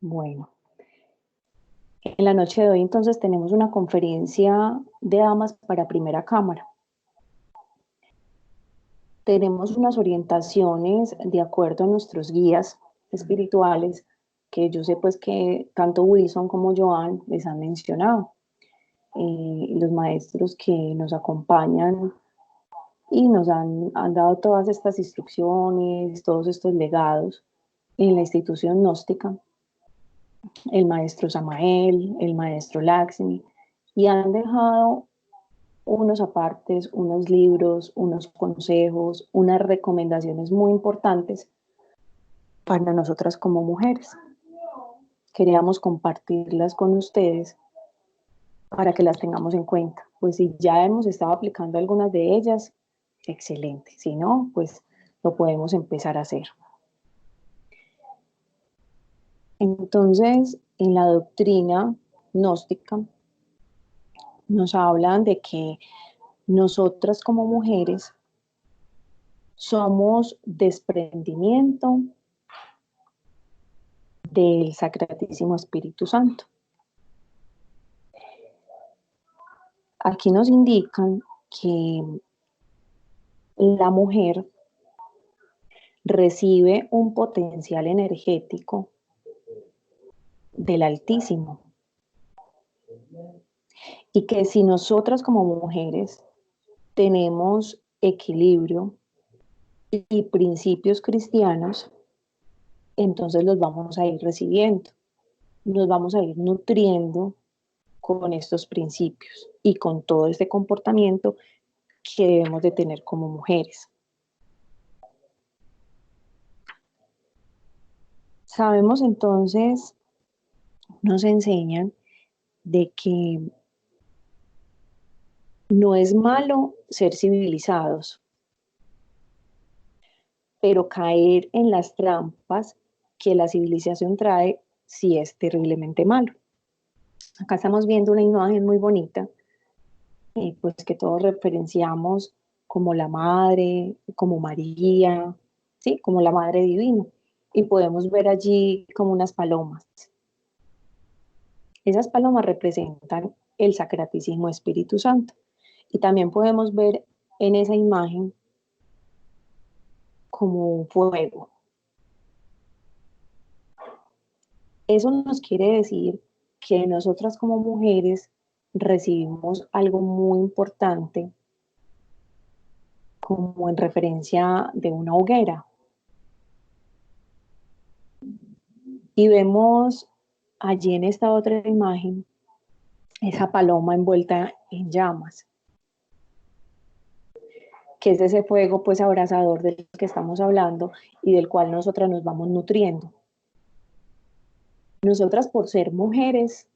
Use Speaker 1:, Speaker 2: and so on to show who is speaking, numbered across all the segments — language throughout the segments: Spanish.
Speaker 1: Bueno, en la noche de hoy entonces tenemos una conferencia de damas para primera cámara. Tenemos unas orientaciones de acuerdo a nuestros guías espirituales, que yo sé pues que tanto Wilson como Joan les han mencionado. Los maestros que nos acompañan y nos han dado todas estas instrucciones, todos estos legados en la institución gnóstica, el maestro Samael, el maestro Laxmi, y han dejado unos apartes, unos libros, unos consejos, unas recomendaciones muy importantes para nosotras como mujeres. Queríamos compartirlas con ustedes para que las tengamos en cuenta. Pues si ya hemos estado aplicando algunas de ellas, excelente. Si no, pues lo podemos empezar a hacer. Entonces, en la doctrina gnóstica nos hablan de que nosotras como mujeres somos desprendimiento del Sacratísimo Espíritu Santo. Aquí nos indican que la mujer recibe un potencial energético del Altísimo y que si nosotras como mujeres tenemos equilibrio y principios cristianos, entonces los vamos a ir recibiendo, nos vamos a ir nutriendo con estos principios y con todo este comportamiento que debemos de tener como mujeres. Sabemos entonces, nos enseñan de que no es malo ser civilizados, pero caer en las trampas que la civilización trae sí es terriblemente malo. Acá estamos viendo una imagen muy bonita, pues que todos referenciamos como la madre, como María, ¿sí? Como la madre divina. Y podemos ver allí como unas palomas. Esas palomas representan el Sacratísimo Espíritu Santo. Y también podemos ver en esa imagen como un fuego. Eso nos quiere decir que nosotras como mujeres recibimos algo muy importante como en referencia de una hoguera. Y vemos allí en esta otra imagen esa paloma envuelta en llamas, que es ese fuego pues abrasador del que estamos hablando y del cual nosotras nos vamos nutriendo. Nosotras por ser mujeres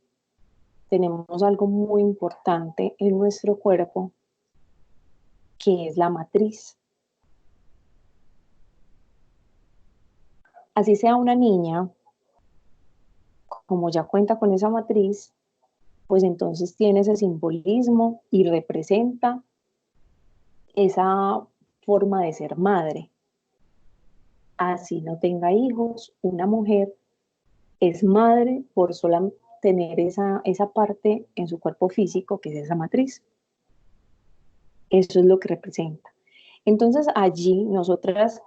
Speaker 1: tenemos algo muy importante en nuestro cuerpo, que es la matriz. Así sea una niña, como ya cuenta con esa matriz, pues entonces tiene ese simbolismo y representa esa forma de ser madre. Así no tenga hijos, una mujer es madre por sola tener esa parte en su cuerpo físico, que es esa matriz. Eso es lo que representa. Entonces allí nosotras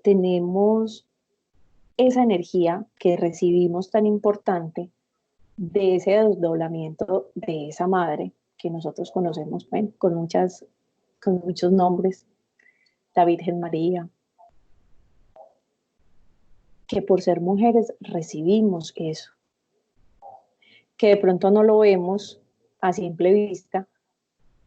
Speaker 1: tenemos esa energía que recibimos tan importante de ese desdoblamiento de esa madre que nosotros conocemos, bueno, con muchos nombres, la Virgen María, que por ser mujeres recibimos eso, que de pronto no lo vemos a simple vista,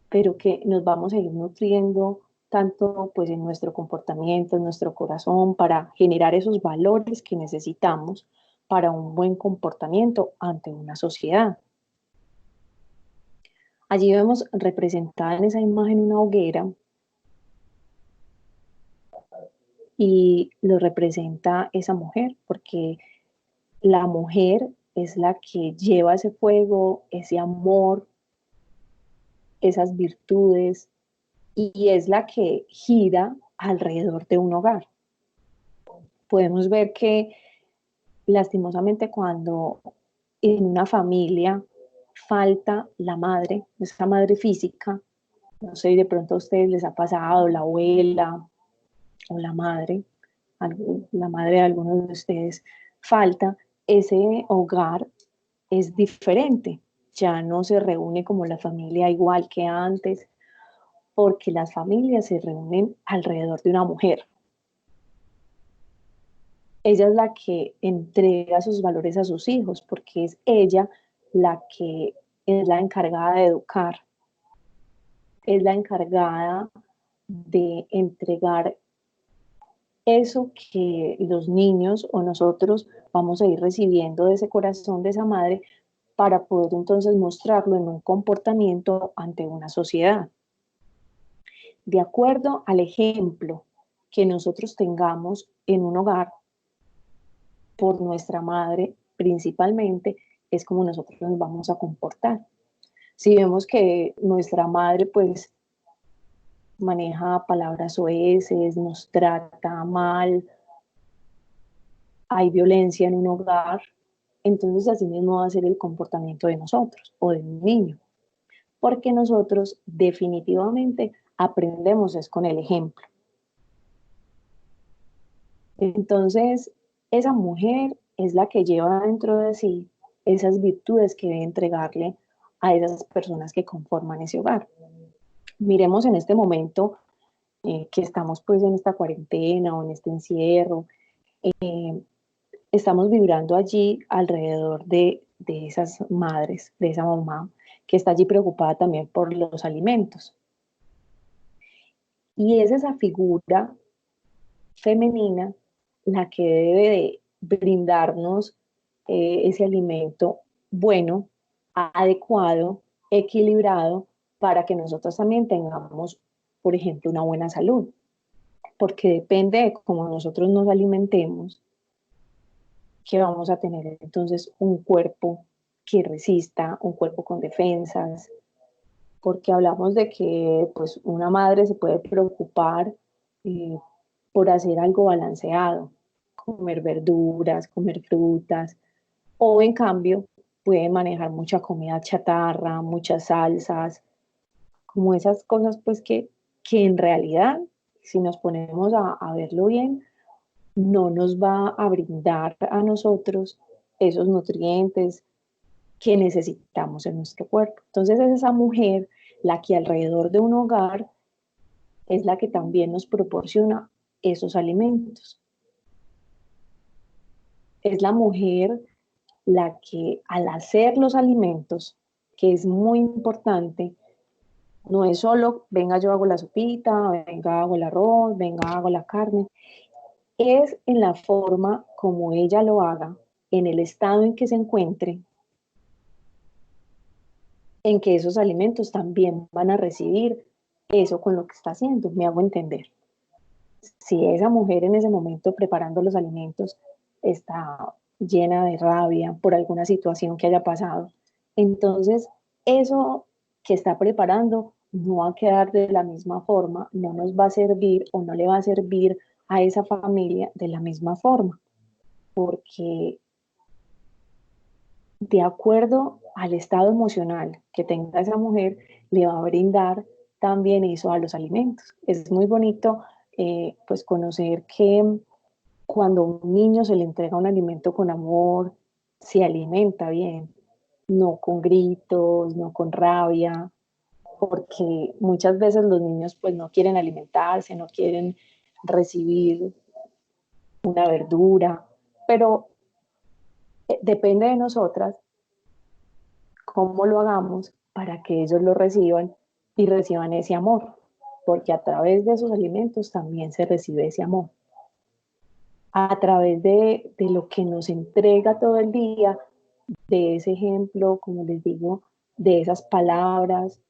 Speaker 1: pero que nos vamos a ir nutriendo tanto pues en nuestro comportamiento, en nuestro corazón, para generar esos valores que necesitamos para un buen comportamiento ante una sociedad. Allí vemos representada en esa imagen una hoguera y lo representa esa mujer, porque la mujer es la que lleva ese fuego, ese amor, esas virtudes, y es la que gira alrededor de un hogar. Podemos ver que lastimosamente cuando en una familia falta la madre, esa madre física, no sé, de pronto a ustedes les ha pasado, la abuela o la madre, la madre de algunos de ustedes, falta, ese hogar es diferente, ya no se reúne como la familia igual que antes, porque las familias se reúnen alrededor de una mujer. Ella es la que entrega sus valores a sus hijos, porque es ella la que es la encargada de educar, es la encargada de entregar eso que los niños o nosotros vamos a ir recibiendo de ese corazón de esa madre para poder entonces mostrarlo en un comportamiento ante una sociedad. De acuerdo al ejemplo que nosotros tengamos en un hogar por nuestra madre principalmente, es como nosotros nos vamos a comportar. Si vemos que nuestra madre pues maneja palabras soeces, nos trata mal, hay violencia en un hogar, entonces así mismo va a ser el comportamiento de nosotros o de un niño, porque nosotros definitivamente aprendemos es con el ejemplo. Entonces, esa mujer es la que lleva dentro de sí esas virtudes que debe entregarle a esas personas que conforman ese hogar. Miremos en este momento que estamos pues en esta cuarentena o en este encierro, eh, estamos vibrando allí alrededor de esas madres, de esa mamá, que está allí preocupada también por los alimentos. Y es esa figura femenina la que debe de brindarnos ese alimento bueno, adecuado, equilibrado, para que nosotros también tengamos, por ejemplo, una buena salud. Porque depende de cómo nosotros nos alimentemos, que vamos a tener entonces un cuerpo que resista, un cuerpo con defensas, porque hablamos de que pues una madre se puede preocupar eh, por hacer algo balanceado, comer verduras, comer frutas, o en cambio puede manejar mucha comida chatarra, muchas salsas, como esas cosas pues que en realidad, si nos ponemos a verlo bien, no nos va a brindar a nosotros esos nutrientes que necesitamos en nuestro cuerpo. Entonces es esa mujer la que alrededor de un hogar es la que también nos proporciona esos alimentos. Es la mujer la que al hacer los alimentos, que es muy importante, no es solo venga yo hago la sopita, venga hago el arroz, venga hago la carne, es en la forma como ella lo haga, en el estado en que se encuentre, en que esos alimentos también van a recibir eso con lo que está haciendo, me hago entender. Si esa mujer en ese momento preparando los alimentos está llena de rabia por alguna situación que haya pasado, entonces eso que está preparando no va a quedar de la misma forma, no nos va a servir o no le va a servir a esa familia de la misma forma, porque de acuerdo al estado emocional que tenga esa mujer, le va a brindar también eso a los alimentos. Es muy bonito pues conocer que cuando a un niño se le entrega un alimento con amor, se alimenta bien, no con gritos, no con rabia, porque muchas veces los niños pues no quieren alimentarse, no quieren recibir una verdura, pero depende de nosotras cómo lo hagamos para que ellos lo reciban y reciban ese amor, porque a través de esos alimentos también se recibe ese amor. A través de lo que nos entrega todo el día, de ese ejemplo, como les digo, de esas palabras,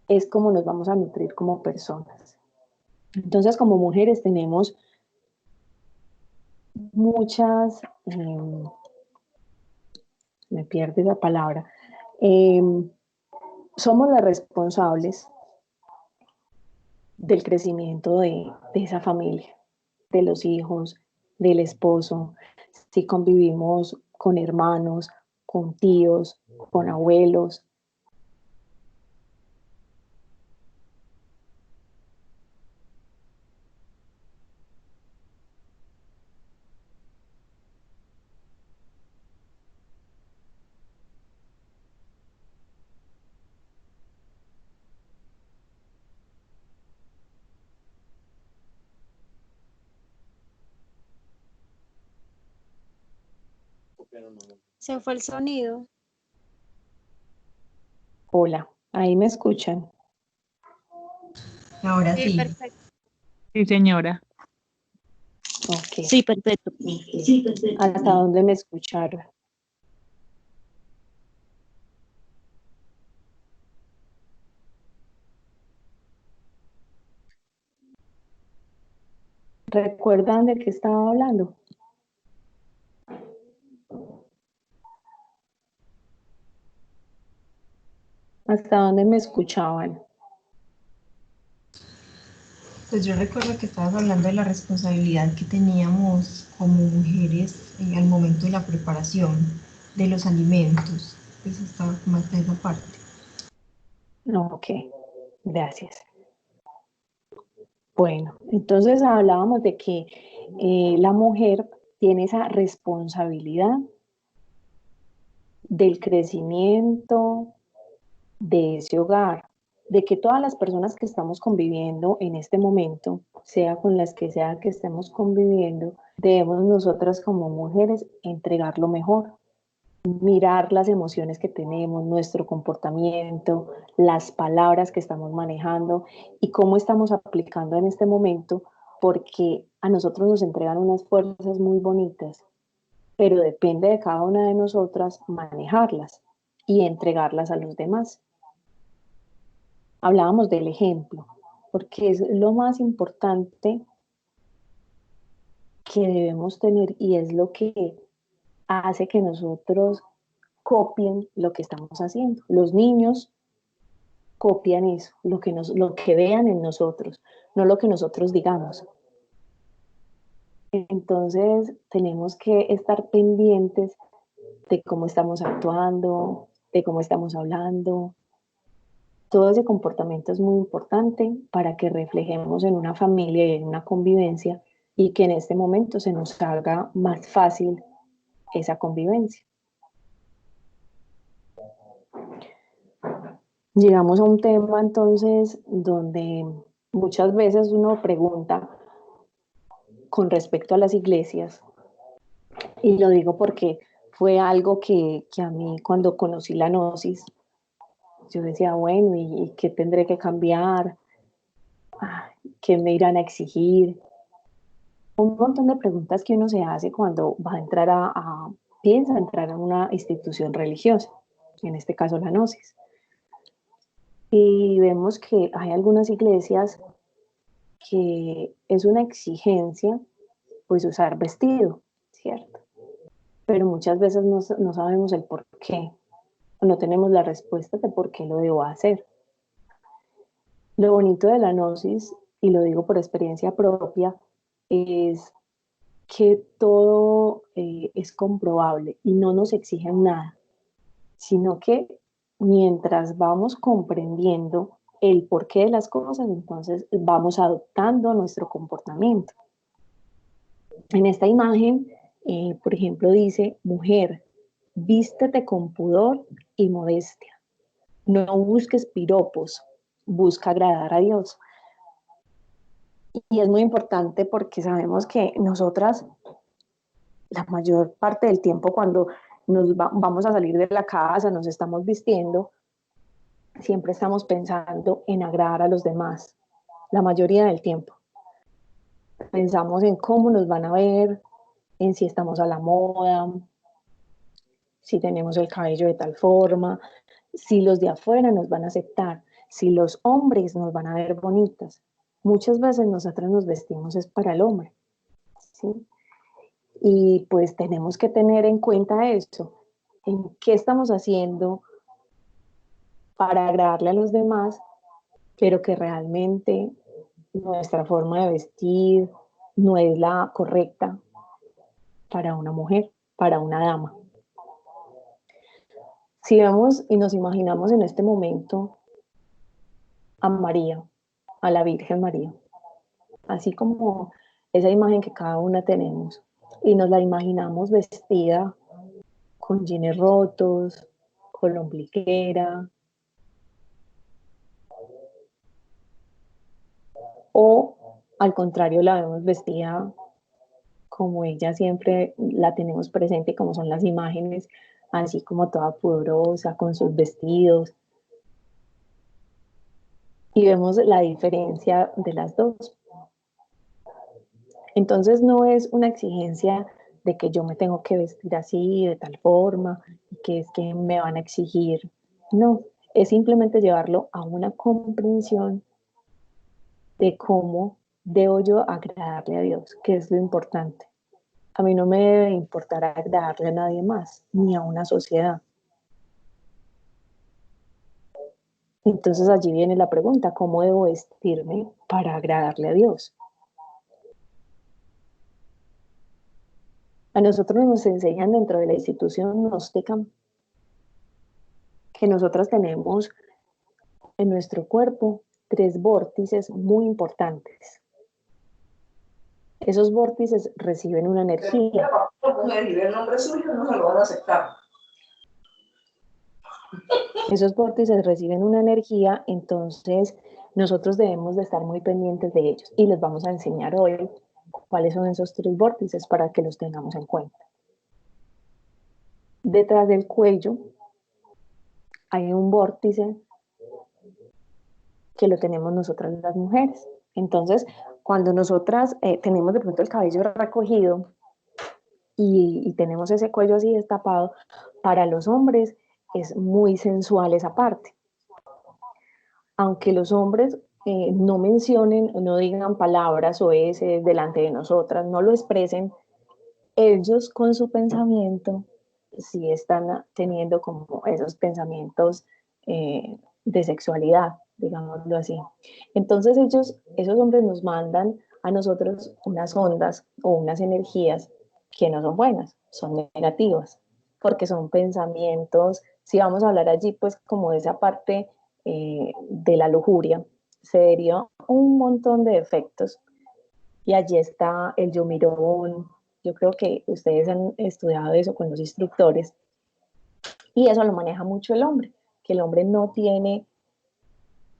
Speaker 1: es como nos vamos a nutrir como personas. Entonces, como mujeres tenemos muchas, me pierde esa palabra, eh, somos las responsables del crecimiento de esa familia, de los hijos, del esposo. si convivimos con hermanos, con tíos, con abuelos.
Speaker 2: Se fue el sonido.
Speaker 1: Hola, ¿ahí me escuchan?
Speaker 3: Ahora
Speaker 2: Sí,
Speaker 3: sí.
Speaker 2: perfecto.
Speaker 4: Sí, señora.
Speaker 1: Ok.
Speaker 2: Sí, perfecto.
Speaker 1: ¿Hasta dónde me escucharon? ¿Recuerdan de qué estaba hablando? ¿Hasta dónde me escuchaban?
Speaker 3: Pues yo recuerdo que estabas hablando de la responsabilidad que teníamos como mujeres al momento de la preparación de los alimentos. Pues estaba más de esa parte.
Speaker 1: No, ok, gracias. Bueno, entonces hablábamos de que la mujer tiene esa responsabilidad del crecimiento de ese hogar, de que todas las personas que estamos conviviendo en este momento, sea con las que sea que estemos conviviendo, debemos nosotras como mujeres entregar lo mejor, mirar las emociones que tenemos, nuestro comportamiento, las palabras que estamos manejando y cómo estamos aplicando en este momento, porque a nosotros nos entregan unas fuerzas muy bonitas, pero depende de cada una de nosotras manejarlas y entregarlas a los demás. Hablábamos del ejemplo, porque es lo más importante que debemos tener y es lo que hace que nosotros copien lo que estamos haciendo. Los niños copian eso, lo que vean en nosotros, no lo que nosotros digamos. Entonces tenemos que estar pendientes de cómo estamos actuando, de cómo estamos hablando. Todo ese comportamiento es muy importante para que reflejemos en una familia y en una convivencia y que en este momento se nos haga más fácil esa convivencia. Llegamos a un tema entonces donde muchas veces uno pregunta con respecto a las iglesias, y lo digo porque fue algo que a mí cuando conocí la gnosis, yo decía, bueno, ¿y qué tendré que cambiar? ¿Qué me irán a exigir? Un montón de preguntas que uno se hace cuando va a entrar piensa entrar a una institución religiosa, en este caso la gnosis. Y vemos que hay algunas iglesias que es una exigencia, pues usar vestido, ¿cierto? Pero muchas veces no sabemos el por qué, no tenemos la respuesta de por qué lo debo hacer. Lo bonito de la gnosis, y lo digo por experiencia propia, es que todo es comprobable y no nos exigen nada, sino que mientras vamos comprendiendo el porqué de las cosas, entonces vamos adoptando nuestro comportamiento. En esta imagen, por ejemplo, dice, mujer, vístete con pudor y modestia. No busques piropos, busca agradar a Dios. Y es muy importante porque sabemos que nosotras, la mayor parte del tiempo cuando vamos a salir de la casa, nos estamos vistiendo, siempre estamos pensando en agradar a los demás, la mayoría del tiempo. Pensamos en cómo nos van a ver, en si estamos a la moda, si tenemos el cabello de tal forma, si los de afuera nos van a aceptar, si los hombres nos van a ver bonitas. Muchas veces nosotros nos vestimos es para el hombre, ¿sí? Y pues tenemos que tener en cuenta eso, en qué estamos haciendo para agradarle a los demás, pero que realmente nuestra forma de vestir no es la correcta. para una mujer, para una dama. Si vemos y nos imaginamos en este momento a María, a la Virgen María, así como esa imagen que cada una tenemos, y nos la imaginamos vestida con jeans rotos, con la ombliguera, o al contrario la vemos vestida como ella siempre la tenemos presente, como son las imágenes, así como toda pudorosa, con sus vestidos, y vemos la diferencia de las dos. Entonces no es una exigencia de que yo me tengo que vestir así, de tal forma, que es que me van a exigir. No, es simplemente llevarlo a una comprensión de cómo debo yo agradarle a Dios, que es lo importante. A mí no me debe importar agradarle a nadie más, ni a una sociedad. Entonces allí viene la pregunta, ¿cómo debo vestirme para agradarle a Dios? A nosotros nos enseñan dentro de la institución gnóstica que nosotras tenemos en nuestro cuerpo 3 vórtices muy importantes. Esos vórtices reciben una energía.
Speaker 4: El nombre suyo no se lo van a aceptar.
Speaker 1: Esos vórtices reciben una energía, entonces nosotros debemos de estar muy pendientes de ellos. Y les vamos a enseñar hoy cuáles son esos 3 vórtices para que los tengamos en cuenta. Detrás del cuello hay un vórtice que lo tenemos nosotras las mujeres. Entonces, cuando nosotras tenemos de pronto el cabello recogido y tenemos ese cuello así destapado, para los hombres es muy sensual esa parte. Aunque los hombres no mencionen, no digan palabras o ese delante de nosotras, no lo expresen, ellos con su pensamiento sí están teniendo como esos pensamientos de sexualidad, digámoslo así. Entonces esos hombres nos mandan a nosotros unas ondas o unas energías que no son buenas, son negativas, porque son pensamientos, si vamos a hablar allí pues como de esa parte de la lujuria, se deriva un montón de efectos y allí está el yo mirón. Yo creo que ustedes han estudiado eso con los instructores y eso lo maneja mucho el hombre, que el hombre no tiene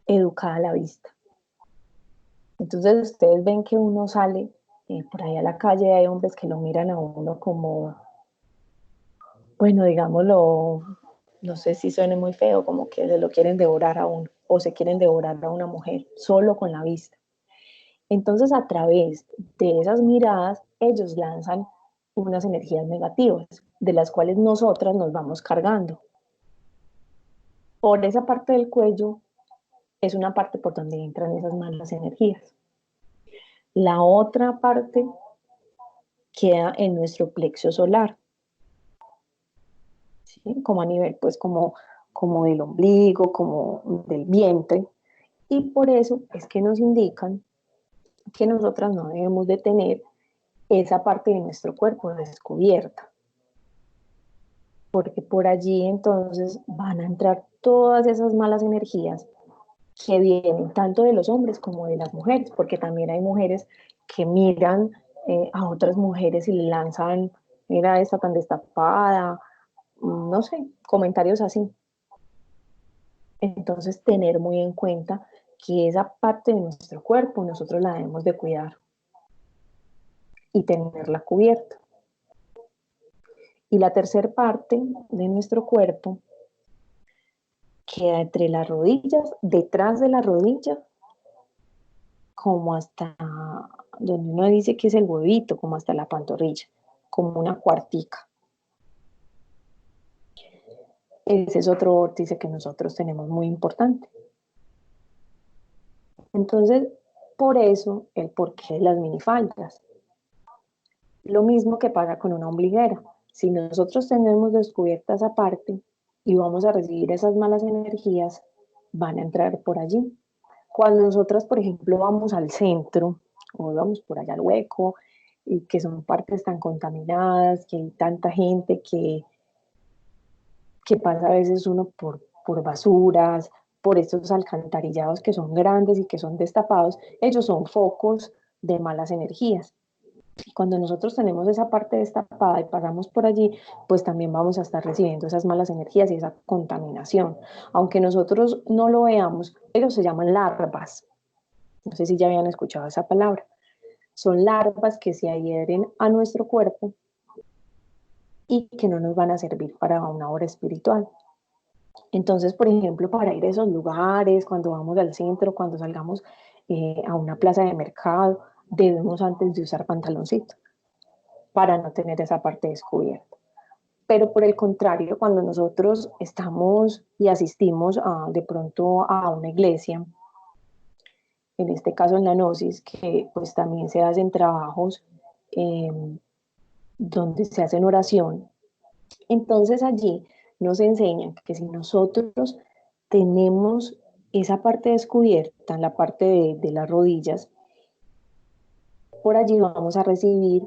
Speaker 1: educada la vista. Entonces ustedes ven que uno sale por ahí a la calle y hay hombres que lo miran a uno como, bueno, digámoslo, no sé si suene muy feo, como que se lo quieren devorar a uno o se quieren devorar a una mujer solo con la vista. Entonces, a través de esas miradas, ellos lanzan unas energías negativas, de las cuales nosotras nos vamos cargando. Por esa parte del cuello es una parte por donde entran esas malas energías. La otra parte queda en nuestro plexo solar, ¿sí? Como a nivel, pues como del ombligo, como del vientre, y por eso es que nos indican que nosotras no debemos de tener esa parte de nuestro cuerpo descubierta, porque por allí entonces van a entrar todas esas malas energías que vienen tanto de los hombres como de las mujeres, porque también hay mujeres que miran a otras mujeres y le lanzan, mira esta tan destapada, no sé, comentarios así. Entonces tener muy en cuenta que esa parte de nuestro cuerpo nosotros la debemos de cuidar y tenerla cubierta. Y la tercera parte de nuestro cuerpo queda entre las rodillas, detrás de la rodilla, como hasta donde uno dice que es el huevito, como hasta la pantorrilla, como una cuartica. Ese es otro vórtice que nosotros tenemos muy importante. Entonces, por eso, el porqué de las minifaldas. Lo mismo que pasa con una ombliguera. Si nosotros tenemos descubierta esa parte y vamos a recibir esas malas energías, van a entrar por allí. Cuando nosotras, por ejemplo, vamos al centro o vamos por allá al hueco y que son partes tan contaminadas, que hay tanta gente que pasa a veces uno por basuras, por estos alcantarillados que son grandes y que son destapados, ellos son focos de malas energías. Cuando nosotros tenemos esa parte destapada y pasamos por allí, pues también vamos a estar recibiendo esas malas energías y esa contaminación. Aunque nosotros no lo veamos, ellos se llaman larvas. No sé si ya habían escuchado esa palabra. Son larvas que se adhieren a nuestro cuerpo y que no nos van a servir para una obra espiritual. Entonces, por ejemplo, para ir a esos lugares, cuando vamos al centro, cuando salgamos a una plaza de mercado, debemos antes de usar pantaloncito para no tener esa parte descubierta. Pero por el contrario, cuando nosotros estamos y asistimos de pronto a una iglesia, en este caso en la Gnosis, que pues también se hacen trabajos eh, donde se hacen oración, entonces allí nos enseñan que si nosotros tenemos esa parte descubierta, en la parte de las rodillas, por allí vamos a recibir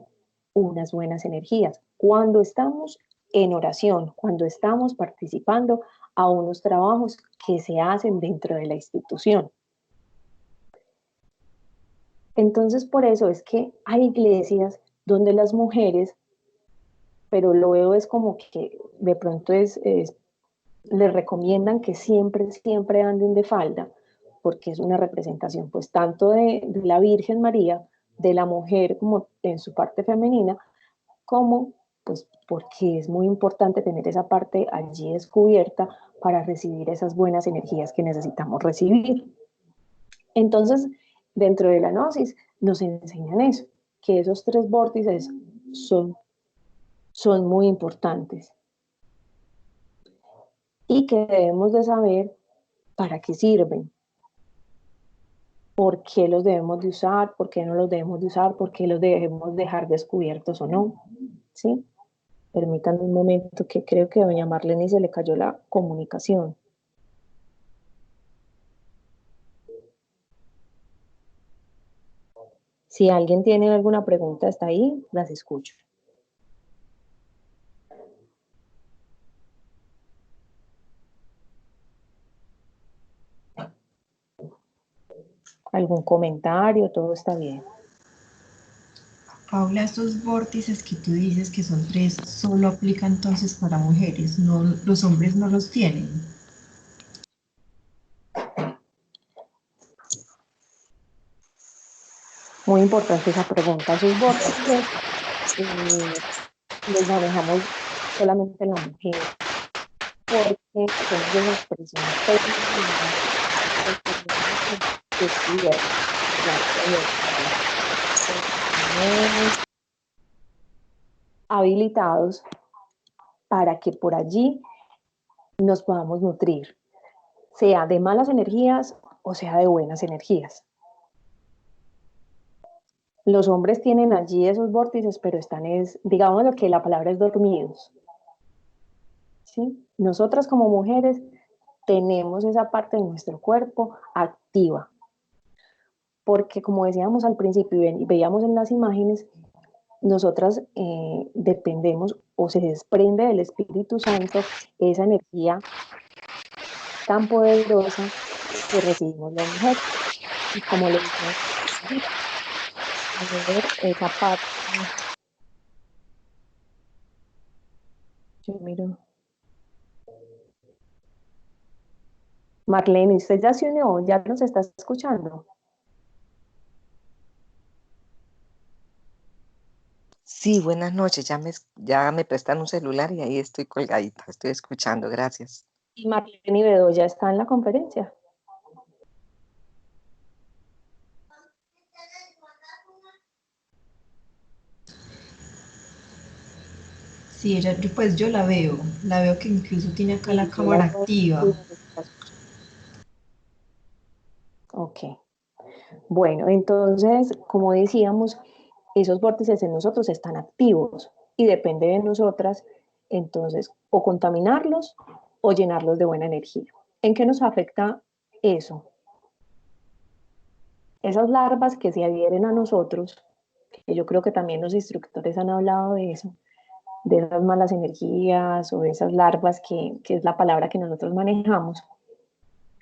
Speaker 1: unas buenas energías. Cuando estamos en oración, cuando estamos participando a unos trabajos que se hacen dentro de la institución. Entonces, por eso es que hay iglesias donde las mujeres, pero lo veo es como que de pronto les recomiendan que siempre anden de falda, porque es una representación pues tanto de la Virgen María, de la mujer como en su parte femenina, como pues porque es muy importante tener esa parte allí descubierta para recibir esas buenas energías que necesitamos recibir. Entonces, dentro de la gnosis nos enseñan eso, que esos tres vórtices son muy importantes y que debemos de saber para qué sirven, por qué los debemos de usar, por qué no los debemos de usar, por qué los debemos dejar descubiertos o no, ¿sí? Permítanme un momento que creo que a doña Marlene se le cayó la comunicación. Si alguien tiene alguna pregunta hasta ahí, las escucho. ¿Algún comentario? Todo está bien.
Speaker 3: Paula, estos vórtices que tú dices que son tres, solo aplica entonces para mujeres, no, los hombres no los tienen.
Speaker 1: Muy importante esa pregunta. Sus vórtices los manejamos solamente la mujer, porque somos de la expresión femenina habilitados para que por allí nos podamos nutrir, sea de malas energías o sea de buenas energías. Los hombres tienen allí esos vórtices, pero están, digamos lo que la palabra es dormidos. ¿Sí? Nosotras como mujeres tenemos esa parte de nuestro cuerpo activa, porque como decíamos al principio y veíamos en las imágenes, nosotras dependemos o se desprende del Espíritu Santo esa energía tan poderosa que recibimos las mujeres. Y como le dije, esa parte, yo miro. Marlene, ¿usted ya se unió? ¿Ya nos está escuchando?
Speaker 5: Sí, buenas noches. Ya me prestan un celular y ahí estoy colgadita. Estoy escuchando. Gracias.
Speaker 1: ¿Y Marlene Bedoya está en la conferencia?
Speaker 3: Sí, pues yo la veo que incluso tiene acá la cámara activa.
Speaker 1: Ok. Bueno, entonces, como decíamos, esos vórtices en nosotros están activos y depende de nosotras, entonces, o contaminarlos o llenarlos de buena energía. ¿En qué nos afecta eso? Esas larvas que se adhieren a nosotros, Y yo creo que también los instructores han hablado de eso, de esas malas energías o de esas larvas que es la palabra que nosotros manejamos.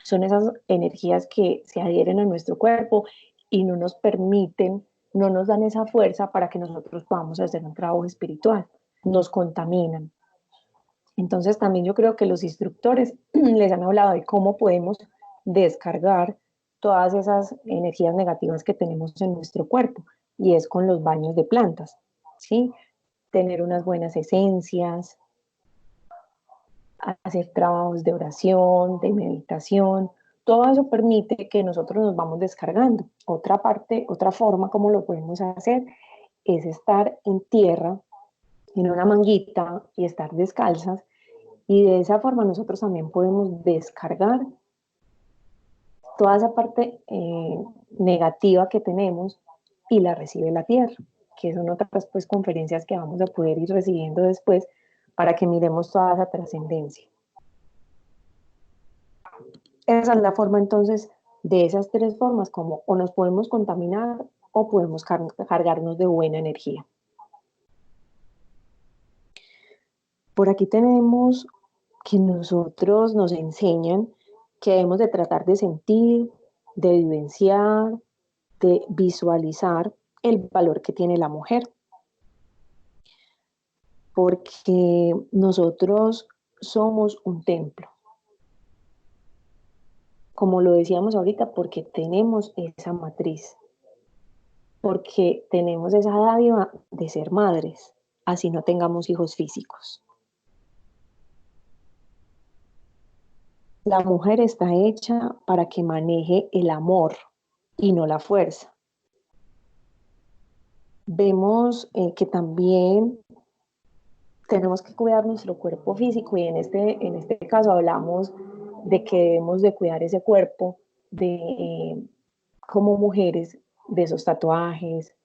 Speaker 1: Son esas energías que se adhieren a nuestro cuerpo y no nos permiten, no nos dan esa fuerza para que nosotros podamos hacer un trabajo espiritual, nos contaminan. Entonces también yo creo que los instructores les han hablado de cómo podemos descargar todas esas energías negativas que tenemos en nuestro cuerpo, y es con los baños de plantas, ¿sí? Tener unas buenas esencias, hacer trabajos de oración, de meditación, todo eso permite que nosotros nos vamos descargando. Otra parte, otra forma como lo podemos hacer es estar en tierra, en una manguita y estar descalzas, y de esa forma nosotros también podemos descargar toda esa parte negativa que tenemos y la recibe la tierra, que son otras pues, conferencias que vamos a poder ir recibiendo después para que miremos toda esa trascendencia. Esa es la forma entonces, de esas tres formas, como o nos podemos contaminar o podemos cargarnos de buena energía. Por aquí tenemos que nosotros nos enseñan que debemos de tratar de sentir, de vivenciar, de visualizar el valor que tiene la mujer. Porque nosotros somos un templo. Como lo decíamos ahorita, porque tenemos esa matriz, porque tenemos esa dádiva de ser madres, así no tengamos hijos físicos. La mujer está hecha para que maneje el amor y no la fuerza. Vemos que también tenemos que cuidar nuestro cuerpo físico, y en este caso hablamos de que debemos de cuidar ese cuerpo como mujeres, de esos tatuajes,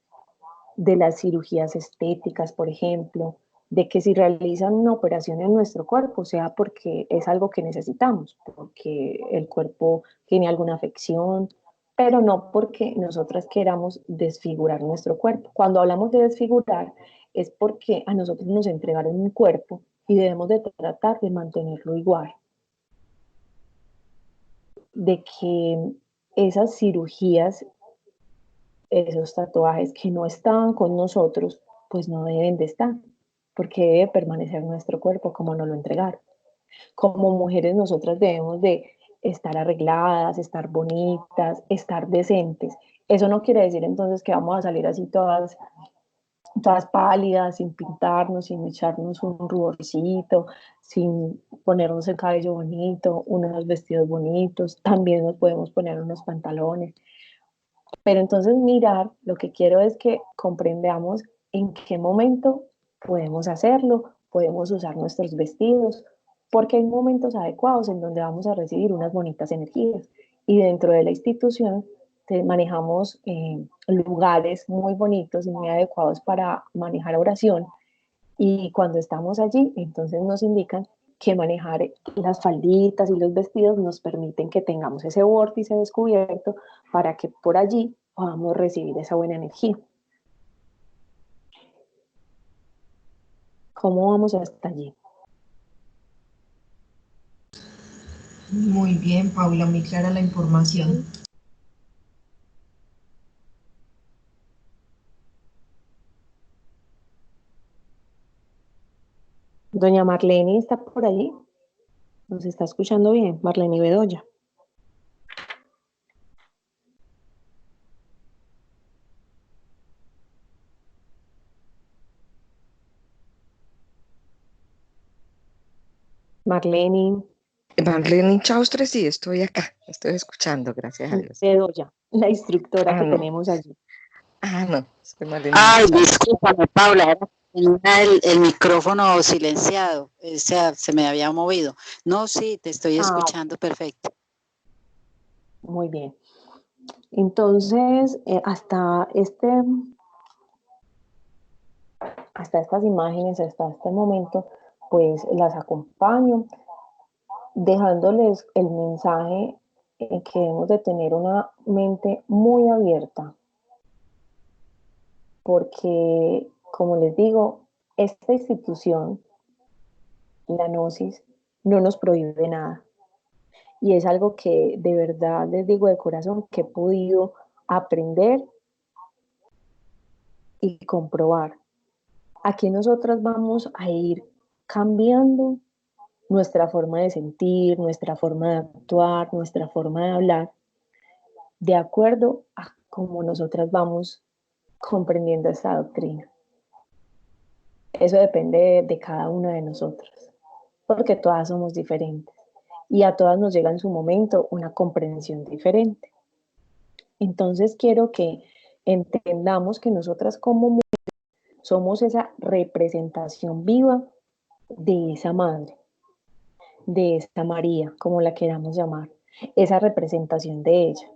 Speaker 1: de las cirugías estéticas, por ejemplo, de que si realizan una operación en nuestro cuerpo, sea porque es algo que necesitamos, porque el cuerpo tiene alguna afección, pero no porque nosotras queramos desfigurar nuestro cuerpo. Cuando hablamos de desfigurar, es porque a nosotros nos entregaron un cuerpo y debemos de tratar de mantenerlo igual. De que esas cirugías, esos tatuajes que no estaban con nosotros, pues no deben de estar, porque debe permanecer nuestro cuerpo como nos lo entregaron. Como mujeres nosotras debemos de estar arregladas, estar bonitas, estar decentes. Eso no quiere decir entonces que vamos a salir así todas pálidas, sin pintarnos, sin echarnos un ruborcito, sin ponernos el cabello bonito, unos vestidos bonitos, también nos podemos poner unos pantalones. Pero entonces mirar, lo que quiero es que comprendamos en qué momento podemos hacerlo, podemos usar nuestros vestidos, porque hay momentos adecuados en donde vamos a recibir unas bonitas energías. Y dentro de la institución manejamos lugares muy bonitos y muy adecuados para manejar oración. Y cuando estamos allí, entonces nos indican que manejar las falditas y los vestidos nos permiten que tengamos ese vórtice descubierto para que por allí podamos recibir esa buena energía. ¿Cómo vamos hasta allí?
Speaker 3: Muy bien, Paula, muy clara la información.
Speaker 1: Doña Marlene está por allí. ¿Nos está escuchando bien? Marlene Bedoya. Marlene.
Speaker 5: Marlene Chaustre, sí, estoy acá, estoy escuchando, gracias a Dios.
Speaker 1: Bedoya, la instructora que
Speaker 5: no.
Speaker 1: tenemos allí.
Speaker 5: No, soy Marlene.
Speaker 6: Ay, discúlpame, Paula, tenía el micrófono silenciado, o sea, se me había movido. No, sí, te estoy escuchando perfecto.
Speaker 1: Muy bien. Entonces, hasta estas imágenes, hasta este momento, pues las acompaño, dejándoles el mensaje que debemos de tener una mente muy abierta porque, como les digo, esta institución, la Gnosis, no nos prohíbe nada. Y es algo que de verdad les digo de corazón que he podido aprender y comprobar. Aquí nosotras vamos a ir cambiando nuestra forma de sentir, nuestra forma de actuar, nuestra forma de hablar, de acuerdo a cómo nosotras vamos comprendiendo esta doctrina. Eso depende de cada una de nosotras, porque todas somos diferentes y a todas nos llega en su momento una comprensión diferente. Entonces quiero que entendamos que nosotras como mujeres somos esa representación viva de esa madre, de esta María, como la queramos llamar, esa representación de ella.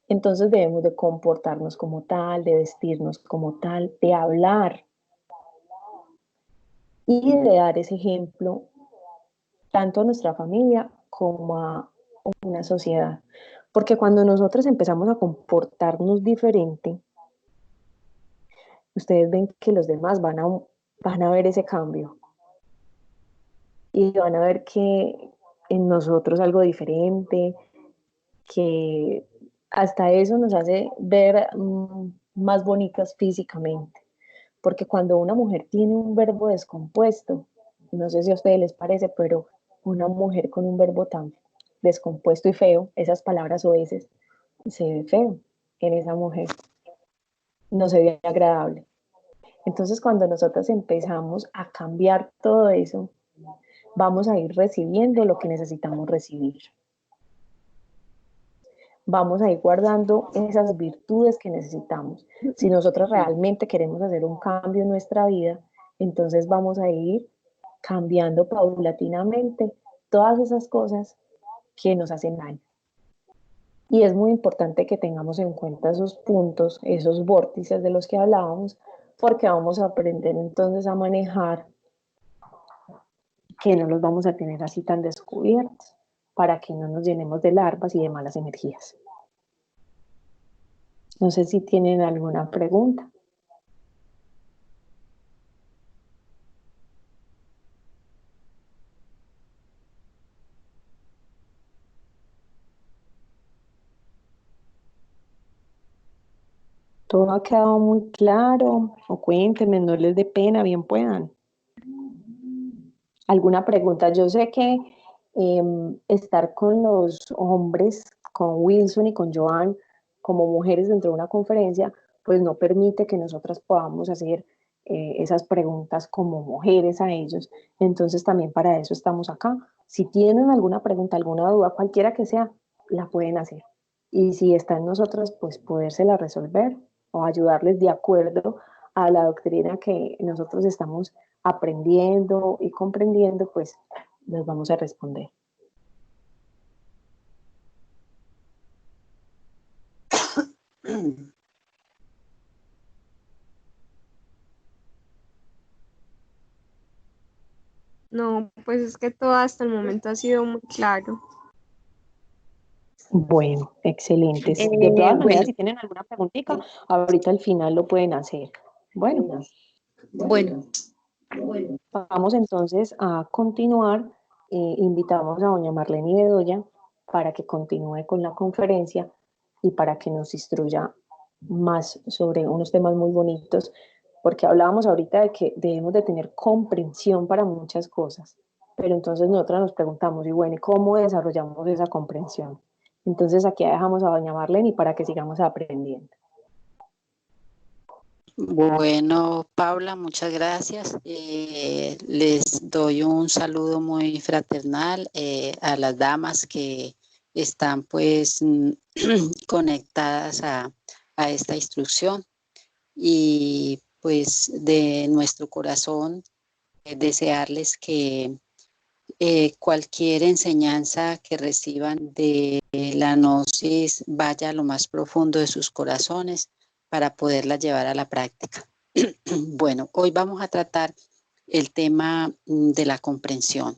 Speaker 1: Entonces debemos de comportarnos como tal, de vestirnos como tal, de hablar y de dar ese ejemplo tanto a nuestra familia como a una sociedad. Porque cuando nosotros empezamos a comportarnos diferente, ustedes ven que los demás van a ver ese cambio y van a ver que en nosotros algo diferente, que hasta eso nos hace ver más bonitas físicamente. Porque cuando una mujer tiene un verbo descompuesto, no sé si a ustedes les parece, pero una mujer con un verbo tan descompuesto y feo, esas palabras oeces, se ve feo en esa mujer, no se ve agradable. Entonces, cuando nosotros empezamos a cambiar todo eso, vamos a ir recibiendo lo que necesitamos recibir. Vamos a ir guardando esas virtudes que necesitamos. Si nosotros realmente queremos hacer un cambio en nuestra vida, entonces vamos a ir cambiando paulatinamente todas esas cosas que nos hacen daño. Y es muy importante que tengamos en cuenta esos puntos, esos vórtices de los que hablábamos, porque vamos a aprender entonces a manejar que no los vamos a tener así tan descubiertos, para que no nos llenemos de larvas y de malas energías. No sé si tienen alguna pregunta. Todo ha quedado muy claro, o cuéntenme, no les dé pena, bien puedan. ¿Alguna pregunta? Yo sé que estar con los hombres, con Wilson y con Joan, como mujeres dentro de una conferencia, pues no permite que nosotras podamos hacer esas preguntas como mujeres a ellos. Entonces también para eso estamos acá. Si tienen alguna pregunta, alguna duda, cualquiera que sea, la pueden hacer. Y si está en nosotras, pues podérsela resolver o ayudarles de acuerdo a la doctrina que nosotros estamos aprendiendo y comprendiendo, pues les vamos a responder.
Speaker 2: No, pues es que todo hasta el momento ha sido muy claro.
Speaker 1: Bueno, excelente. De todas maneras, si tienen alguna preguntita, ahorita al final lo pueden hacer. Bueno, vamos entonces a continuar. Invitamos a doña Marlene Bedoya para que continúe con la conferencia y para que nos instruya más sobre unos temas muy bonitos, porque hablábamos ahorita de que debemos de tener comprensión para muchas cosas, pero entonces nosotros nos preguntamos, y bueno, ¿cómo desarrollamos esa comprensión? Entonces aquí dejamos a doña Marlene para que sigamos aprendiendo.
Speaker 6: Bueno, Paula, muchas gracias. Les doy un saludo muy fraternal a las damas que están pues conectadas a esta instrucción, y pues de nuestro corazón desearles que cualquier enseñanza que reciban de la Gnosis vaya a lo más profundo de sus corazones para poderla llevar a la práctica. Bueno, hoy vamos a tratar el tema de la comprensión.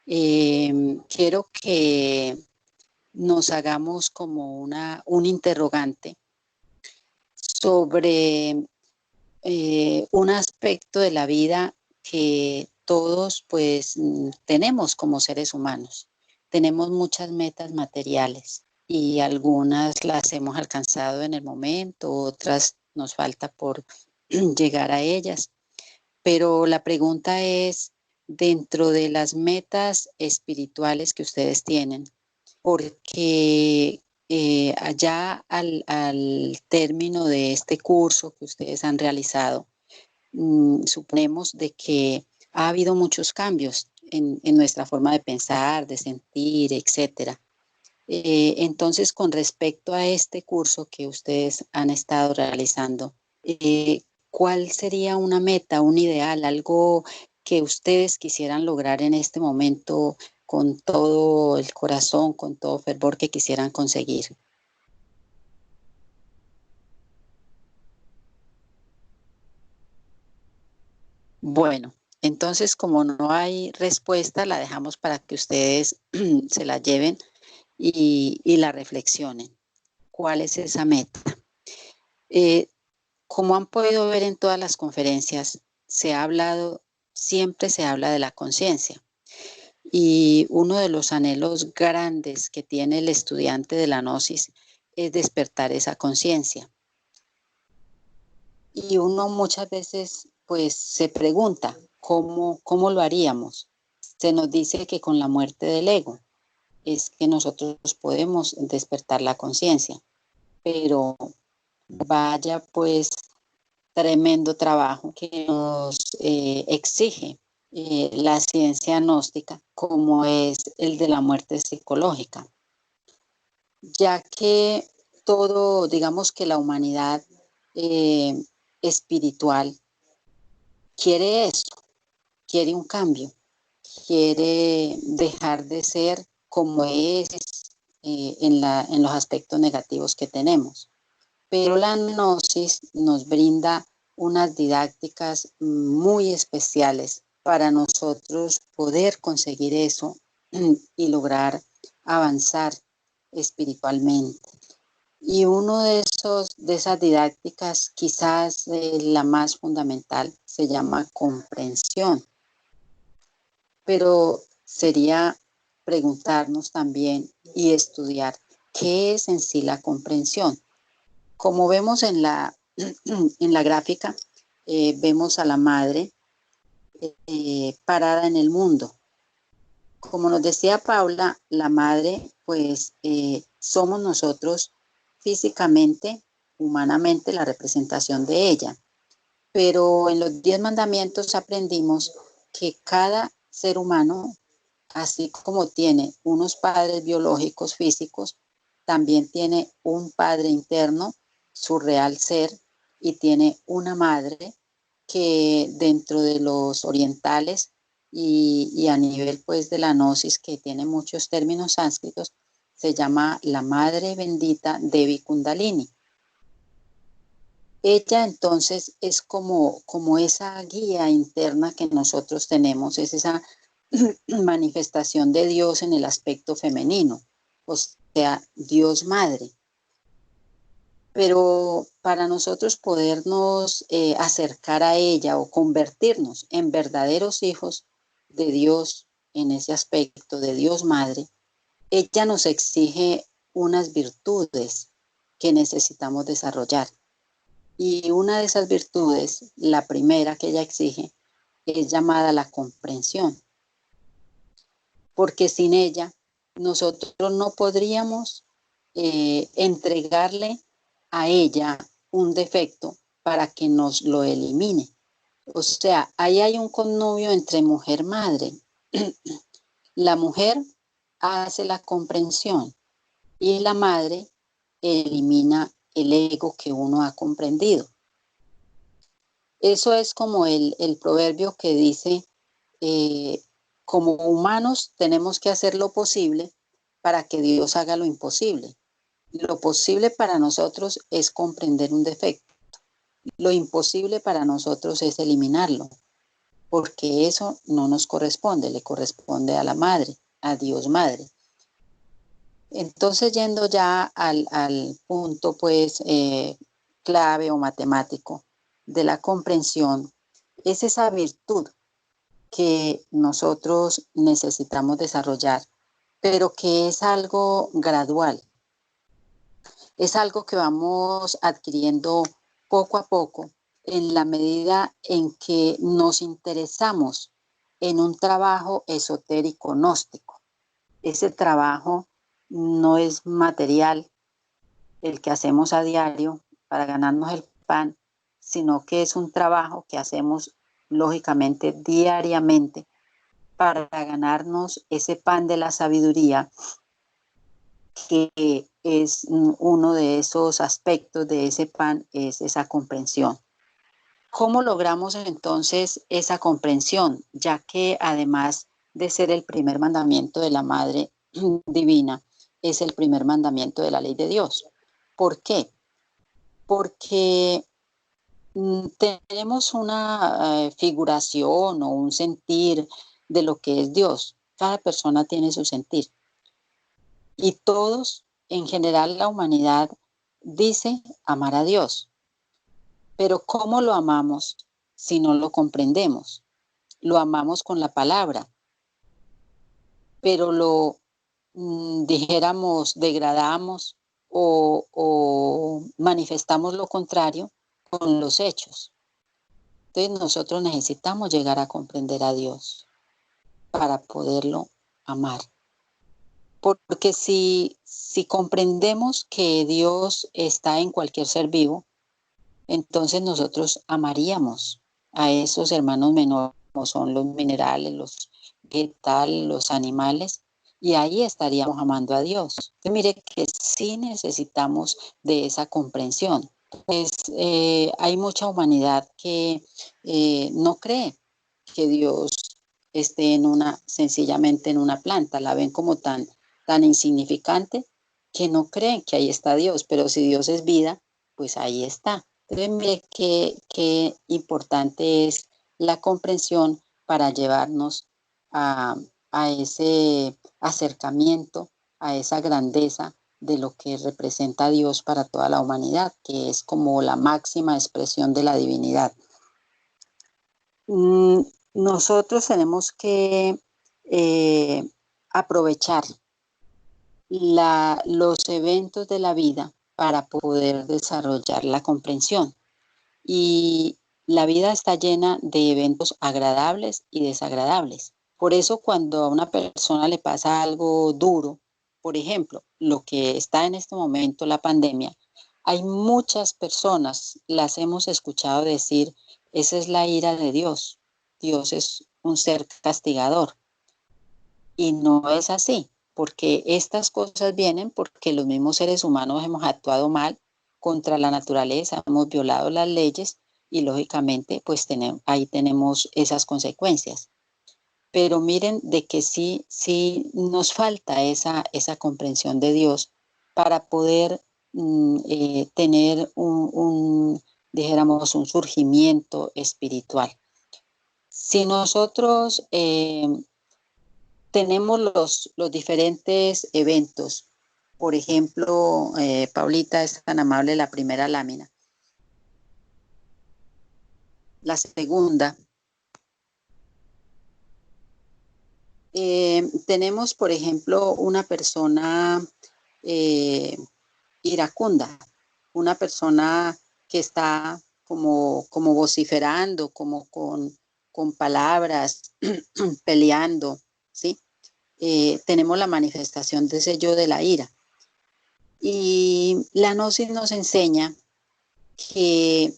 Speaker 6: Quiero que nos hagamos como un interrogante sobre un aspecto de la vida que todos pues tenemos como seres humanos. Tenemos muchas metas materiales y algunas las hemos alcanzado en el momento, otras nos falta por llegar a ellas. Pero la pregunta es, dentro de las metas espirituales que ustedes tienen, porque allá al término de este curso que ustedes han realizado, suponemos de que ha habido muchos cambios en nuestra forma de pensar, de sentir, etcétera. Entonces, con respecto a este curso que ustedes han estado realizando, ¿cuál sería una meta, un ideal, algo que ustedes quisieran lograr en este momento con todo el corazón, con todo fervor que quisieran conseguir? Bueno, entonces como no hay respuesta, la dejamos para que ustedes se la lleven y la reflexionen. ¿Cuál es esa meta? Como han podido ver en todas las conferencias, siempre se habla de la conciencia. Y uno de los anhelos grandes que tiene el estudiante de la Gnosis es despertar esa conciencia. Y uno muchas veces pues se pregunta, ¿cómo lo haríamos? Se nos dice que con la muerte del ego es que nosotros podemos despertar la conciencia, pero vaya pues tremendo trabajo que nos exige la ciencia gnóstica, como es el de la muerte psicológica, ya que todo, digamos que la humanidad espiritual quiere eso, quiere un cambio, quiere dejar de ser como es en los aspectos negativos que tenemos. Pero la Gnosis nos brinda unas didácticas muy especiales para nosotros poder conseguir eso y lograr avanzar espiritualmente. Y uno de esas didácticas, quizás la más fundamental, se llama comprensión. Pero sería preguntarnos también y estudiar qué es en sí la comprensión. Como vemos en la gráfica, vemos a la madre parada en el mundo. Como nos decía Paula, la madre, pues somos nosotros físicamente, humanamente, la representación de ella. Pero en los 10 mandamientos aprendimos que cada ser humano, así como tiene unos padres biológicos físicos, también tiene un padre interno, su real ser, y tiene una madre que dentro de los orientales y a nivel pues de la gnosis, que tiene muchos términos sánscritos, se llama la madre bendita Devi Kundalini. Ella entonces es como esa guía interna que nosotros tenemos, es esa manifestación de Dios en el aspecto femenino, o sea, Dios Madre. Pero para nosotros podernos acercar a ella o convertirnos en verdaderos hijos de Dios en ese aspecto de Dios Madre, ella nos exige unas virtudes que necesitamos desarrollar. Y una de esas virtudes, la primera que ella exige, es llamada la comprensión. Porque sin ella, nosotros no podríamos entregarle a ella un defecto para que nos lo elimine. O sea, ahí hay un connubio entre mujer-madre. La mujer hace la comprensión y la madre elimina el ego que uno ha comprendido. Eso es como el proverbio que dice, como humanos tenemos que hacer lo posible para que Dios haga lo imposible. Lo posible para nosotros es comprender un defecto. Lo imposible para nosotros es eliminarlo, porque eso no nos corresponde, le corresponde a la madre, a Dios Madre. Entonces, yendo ya al punto, pues, clave o matemático de la comprensión es esa virtud que nosotros necesitamos desarrollar, pero que es algo gradual. Es algo que vamos adquiriendo poco a poco en la medida en que nos interesamos en un trabajo esotérico gnóstico. Ese trabajo no es material, el que hacemos a diario para ganarnos el pan, sino que es un trabajo que hacemos lógicamente diariamente para ganarnos ese pan de la sabiduría, que es uno de esos aspectos de ese pan, es esa comprensión. ¿Cómo logramos entonces esa comprensión? Ya que además de ser el primer mandamiento de la Madre Divina, es el primer mandamiento de la ley de Dios. ¿Por qué? Porque tenemos una figuración o un sentir de lo que es Dios. Cada persona tiene su sentir. Y todos, en general la humanidad, dice amar a Dios. Pero ¿cómo lo amamos si no lo comprendemos? Lo amamos con la palabra, pero lo dijéramos, degradamos o manifestamos lo contrario con los hechos. Entonces nosotros necesitamos llegar a comprender a Dios para poderlo amar. Porque si comprendemos que Dios está en cualquier ser vivo, entonces nosotros amaríamos a esos hermanos menores, como son los minerales, los vegetales, los animales, y ahí estaríamos amando a Dios. Entonces, mire que sí necesitamos de esa comprensión. Pues hay mucha humanidad que no cree que Dios esté sencillamente en una planta, la ven como tan insignificante que no creen que ahí está Dios, pero si Dios es vida, pues ahí está. Entonces, mire qué importante es la comprensión para llevarnos a ese acercamiento, a esa grandeza de lo que representa Dios para toda la humanidad, que es como la máxima expresión de la divinidad. Nosotros tenemos que aprovechar los eventos de la vida para poder desarrollar la comprensión. Y la vida está llena de eventos agradables y desagradables. Por eso cuando a una persona le pasa algo duro, por ejemplo, lo que está en este momento, la pandemia, hay muchas personas, las hemos escuchado decir, esa es la ira de Dios. Dios es un ser castigador. Y no es así, porque estas cosas vienen porque los mismos seres humanos hemos actuado mal contra la naturaleza, hemos violado las leyes y lógicamente pues ahí tenemos esas consecuencias. Pero miren de que sí nos falta esa comprensión de Dios para poder tener dijéramos, un surgimiento espiritual. Si nosotros tenemos los diferentes eventos, por ejemplo, Paulita es tan amable, la primera lámina. La segunda. Tenemos, por ejemplo, una persona iracunda, una persona que está como vociferando, como con palabras, peleando, ¿sí? Tenemos la manifestación de ese yo de la ira. Y la gnosis nos enseña que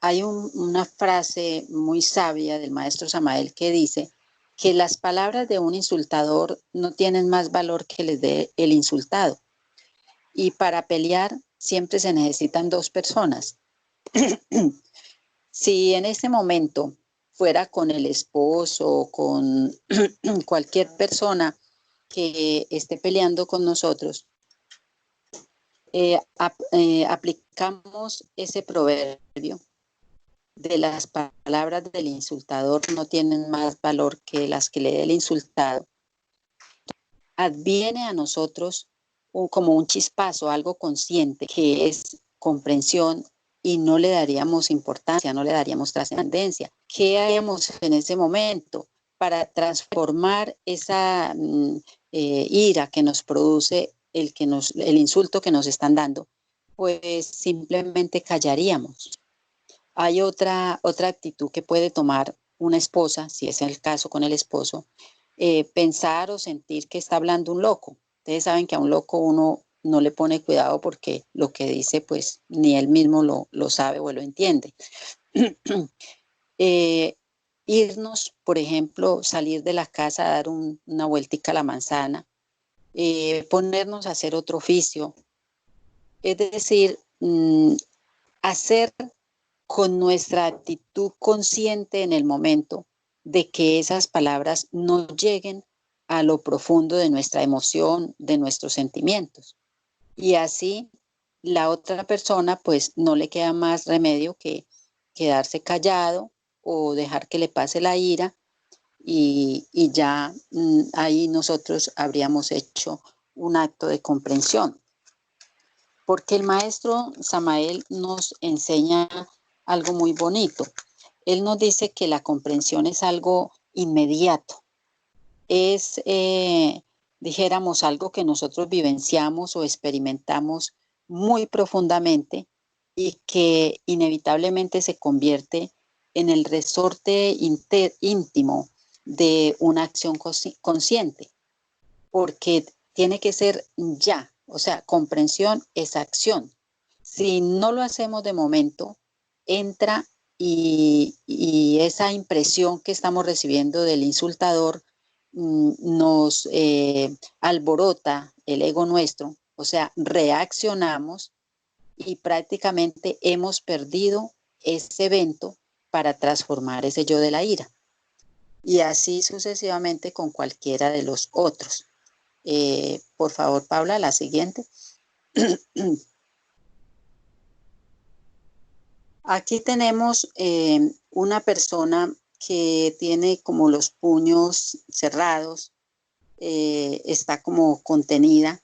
Speaker 6: hay una frase muy sabia del maestro Samael que dice que las palabras de un insultador no tienen más valor que les dé el insultado. Y para pelear siempre se necesitan dos personas. Si en este momento fuera con el esposo o con cualquier persona que esté peleando con nosotros, aplicamos ese proverbio de las palabras del insultador no tienen más valor que las que le dé el insultado. Adviene a nosotros como un chispazo, algo consciente, que es comprensión y no le daríamos importancia, no le daríamos trascendencia. ¿Qué haríamos en ese momento para transformar esa ira que nos produce el insulto que nos están dando? Pues simplemente callaríamos. Hay otra actitud que puede tomar una esposa, si es el caso con el esposo, pensar o sentir que está hablando un loco. Ustedes saben que a un loco uno no le pone cuidado porque lo que dice pues ni él mismo lo sabe o lo entiende. Irnos, por ejemplo, salir de la casa, dar una vueltica a la manzana, ponernos a hacer otro oficio, es decir, hacer con nuestra actitud consciente en el momento de que esas palabras no lleguen a lo profundo de nuestra emoción, de nuestros sentimientos. Y así la otra persona pues no le queda más remedio que quedarse callado o dejar que le pase la ira y ya ahí nosotros habríamos hecho un acto de comprensión. Porque el maestro Samael nos enseña algo muy bonito. Él nos dice que la comprensión es algo inmediato. Es, dijéramos, algo que nosotros vivenciamos o experimentamos muy profundamente y que inevitablemente se convierte en el resorte íntimo de una acción consciente, porque tiene que ser ya, o sea, comprensión es acción. Si no lo hacemos de momento, entra y esa impresión que estamos recibiendo del insultador nos alborota el ego nuestro, o sea, reaccionamos y prácticamente hemos perdido ese evento para transformar ese yo de la ira. Y así sucesivamente con cualquiera de los otros. Por favor, Paula, la siguiente. Aquí tenemos una persona que tiene como los puños cerrados, está como contenida,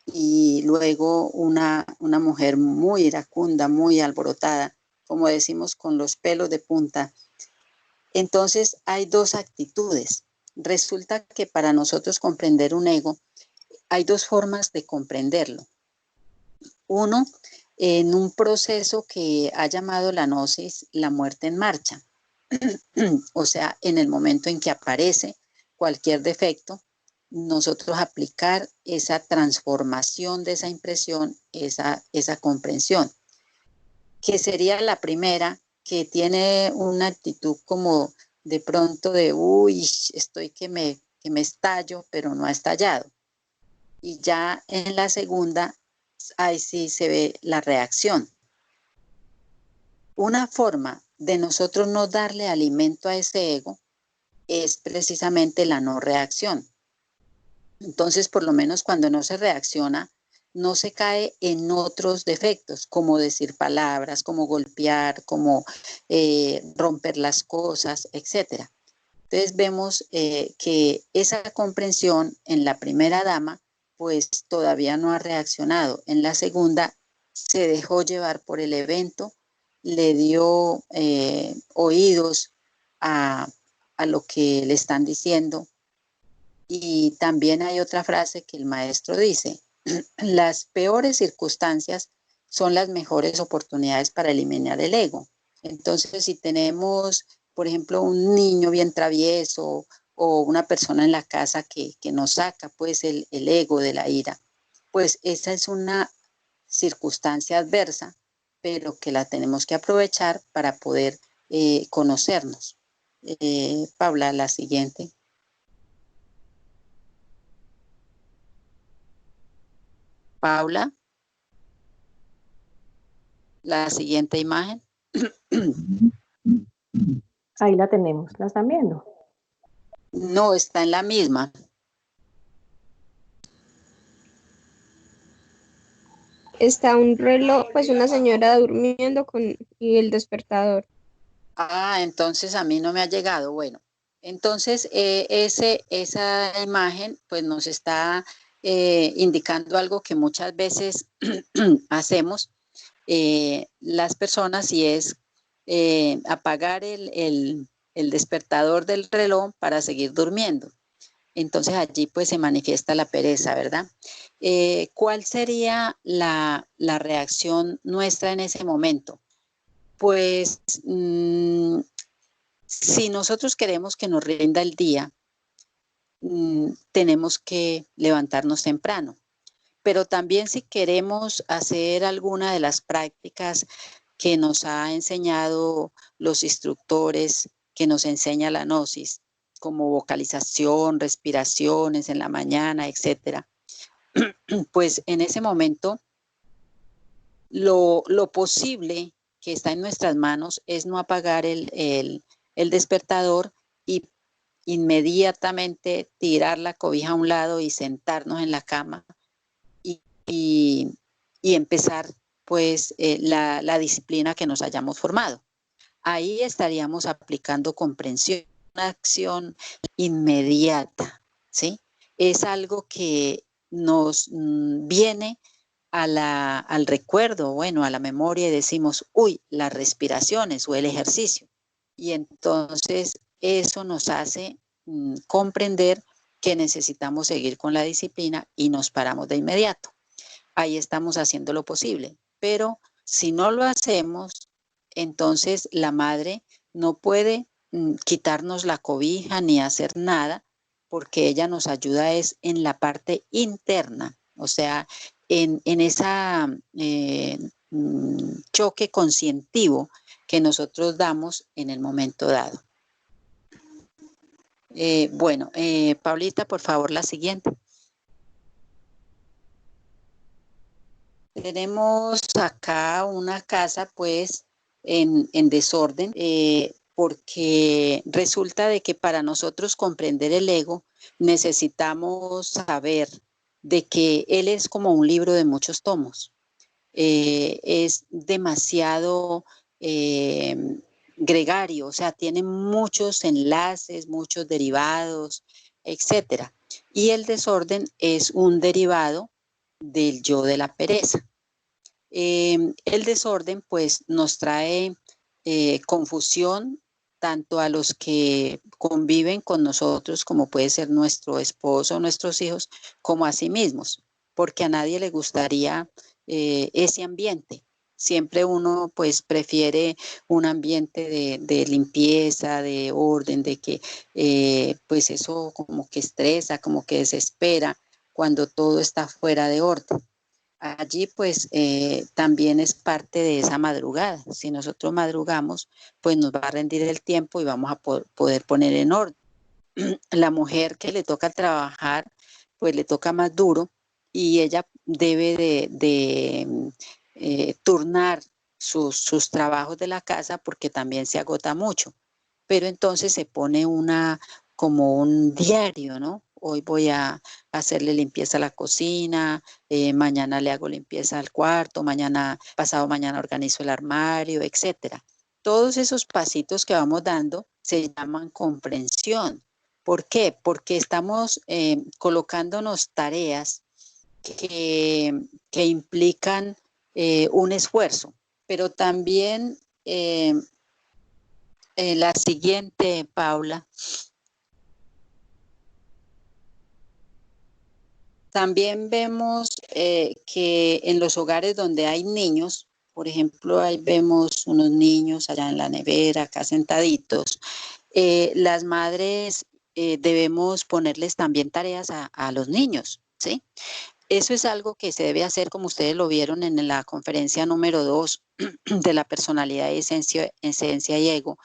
Speaker 6: y luego una mujer muy iracunda, muy alborotada, como decimos, con los pelos de punta. Entonces hay dos actitudes. Resulta que para nosotros comprender un ego, hay dos formas de comprenderlo. Uno, en un proceso que ha llamado la gnosis la muerte en marcha. O sea, en el momento en que aparece cualquier defecto, nosotros aplicar esa transformación de esa impresión, esa comprensión, que sería la primera, que tiene una actitud como de pronto de, uy, estoy que me estallo, pero no ha estallado. Y ya en la segunda, ahí sí se ve la reacción. Una forma de nosotros no darle alimento a ese ego es precisamente la no reacción. Entonces, por lo menos cuando no se reacciona, no se cae en otros defectos, como decir palabras, como golpear, como romper las cosas, etc. Entonces vemos que esa comprensión en la primera dama, pues todavía no ha reaccionado. En la segunda se dejó llevar por el evento, le dio oídos a lo que le están diciendo. Y también hay otra frase que el maestro dice: las peores circunstancias son las mejores oportunidades para eliminar el ego. Entonces, si tenemos, por ejemplo, un niño bien travieso o una persona en la casa que nos saca pues el ego de la ira, pues esa es una circunstancia adversa, pero que la tenemos que aprovechar para poder conocernos. Paula, la siguiente. Paula, la siguiente imagen.
Speaker 1: Ahí la tenemos, ¿la están viendo?
Speaker 6: No, está en la misma.
Speaker 2: Está un reloj, pues una señora durmiendo y el despertador.
Speaker 6: Ah, entonces a mí no me ha llegado. Bueno, entonces esa imagen pues nos está indicando algo que muchas veces hacemos, las personas y es apagar el despertador del reloj para seguir durmiendo. Entonces allí pues se manifiesta la pereza, ¿verdad? ¿Cuál sería la reacción nuestra en ese momento? Pues si nosotros queremos que nos rinda el día, tenemos que levantarnos temprano. Pero también si queremos hacer alguna de las prácticas que nos ha enseñado los instructores, que nos enseña la gnosis, como vocalización, respiraciones en la mañana, etcétera, pues en ese momento lo posible que está en nuestras manos es no apagar el despertador y inmediatamente tirar la cobija a un lado y sentarnos en la cama y empezar pues la disciplina que nos hayamos formado. Ahí estaríamos aplicando comprensión, una acción inmediata, ¿sí? Es algo que nos viene al recuerdo, bueno, a la memoria y decimos, uy, las respiraciones o el ejercicio. Y entonces eso nos hace comprender que necesitamos seguir con la disciplina y nos paramos de inmediato. Ahí estamos haciendo lo posible, pero si no lo hacemos, entonces la madre no puede quitarnos la cobija ni hacer nada, porque ella nos ayuda es en la parte interna, o sea, en esa choque conscientivo que nosotros damos en el momento dado. Bueno, Paulita, por favor, la siguiente. Tenemos acá una casa pues en desorden porque resulta de que para nosotros comprender el ego necesitamos saber de que él es como un libro de muchos tomos. Es demasiado gregario, o sea, tiene muchos enlaces, muchos derivados, etcétera. Y el desorden es un derivado del yo de la pereza. El desorden pues nos trae confusión tanto a los que conviven con nosotros, como puede ser nuestro esposo o nuestros hijos, como a sí mismos, porque a nadie le gustaría ese ambiente. Siempre uno pues prefiere un ambiente de limpieza, de orden, de que pues eso como que estresa, como que desespera cuando todo está fuera de orden. Allí pues también es parte de esa madrugada. Si nosotros madrugamos, pues nos va a rendir el tiempo y vamos a poder poner en orden. La mujer que le toca trabajar, pues le toca más duro y ella debe de turnar sus trabajos de la casa porque también se agota mucho. Pero entonces se pone como un diario, ¿no? Hoy voy a hacerle limpieza a la cocina, mañana le hago limpieza al cuarto, pasado mañana organizo el armario, etcétera. Todos esos pasitos que vamos dando se llaman comprensión. ¿Por qué? Porque estamos colocándonos tareas que implican un esfuerzo, pero también la siguiente, Paula. También vemos que en los hogares donde hay niños, por ejemplo, ahí vemos unos niños allá en la nevera, acá sentaditos, las madres debemos ponerles también tareas a los niños, ¿sí? Eso es algo que se debe hacer, como ustedes lo vieron en la conferencia número 2 de la personalidad, esencia y ego.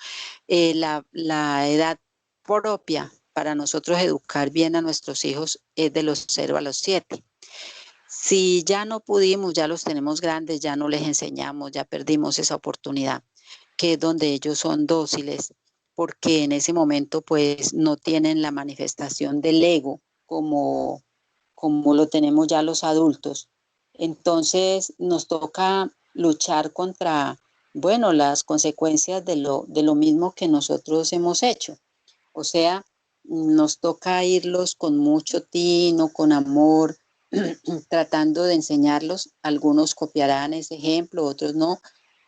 Speaker 6: La edad propia para nosotros educar bien a nuestros hijos es de los 0 a los 7. Si ya no pudimos, ya los tenemos grandes, ya no les enseñamos, ya perdimos esa oportunidad, que es donde ellos son dóciles, porque en ese momento pues no tienen la manifestación del ego como lo tenemos ya los adultos. Entonces nos toca luchar contra, bueno, las consecuencias de lo mismo que nosotros hemos hecho. O sea, nos toca irlos con mucho tino, con amor, tratando de enseñarlos. Algunos copiarán ese ejemplo, otros no,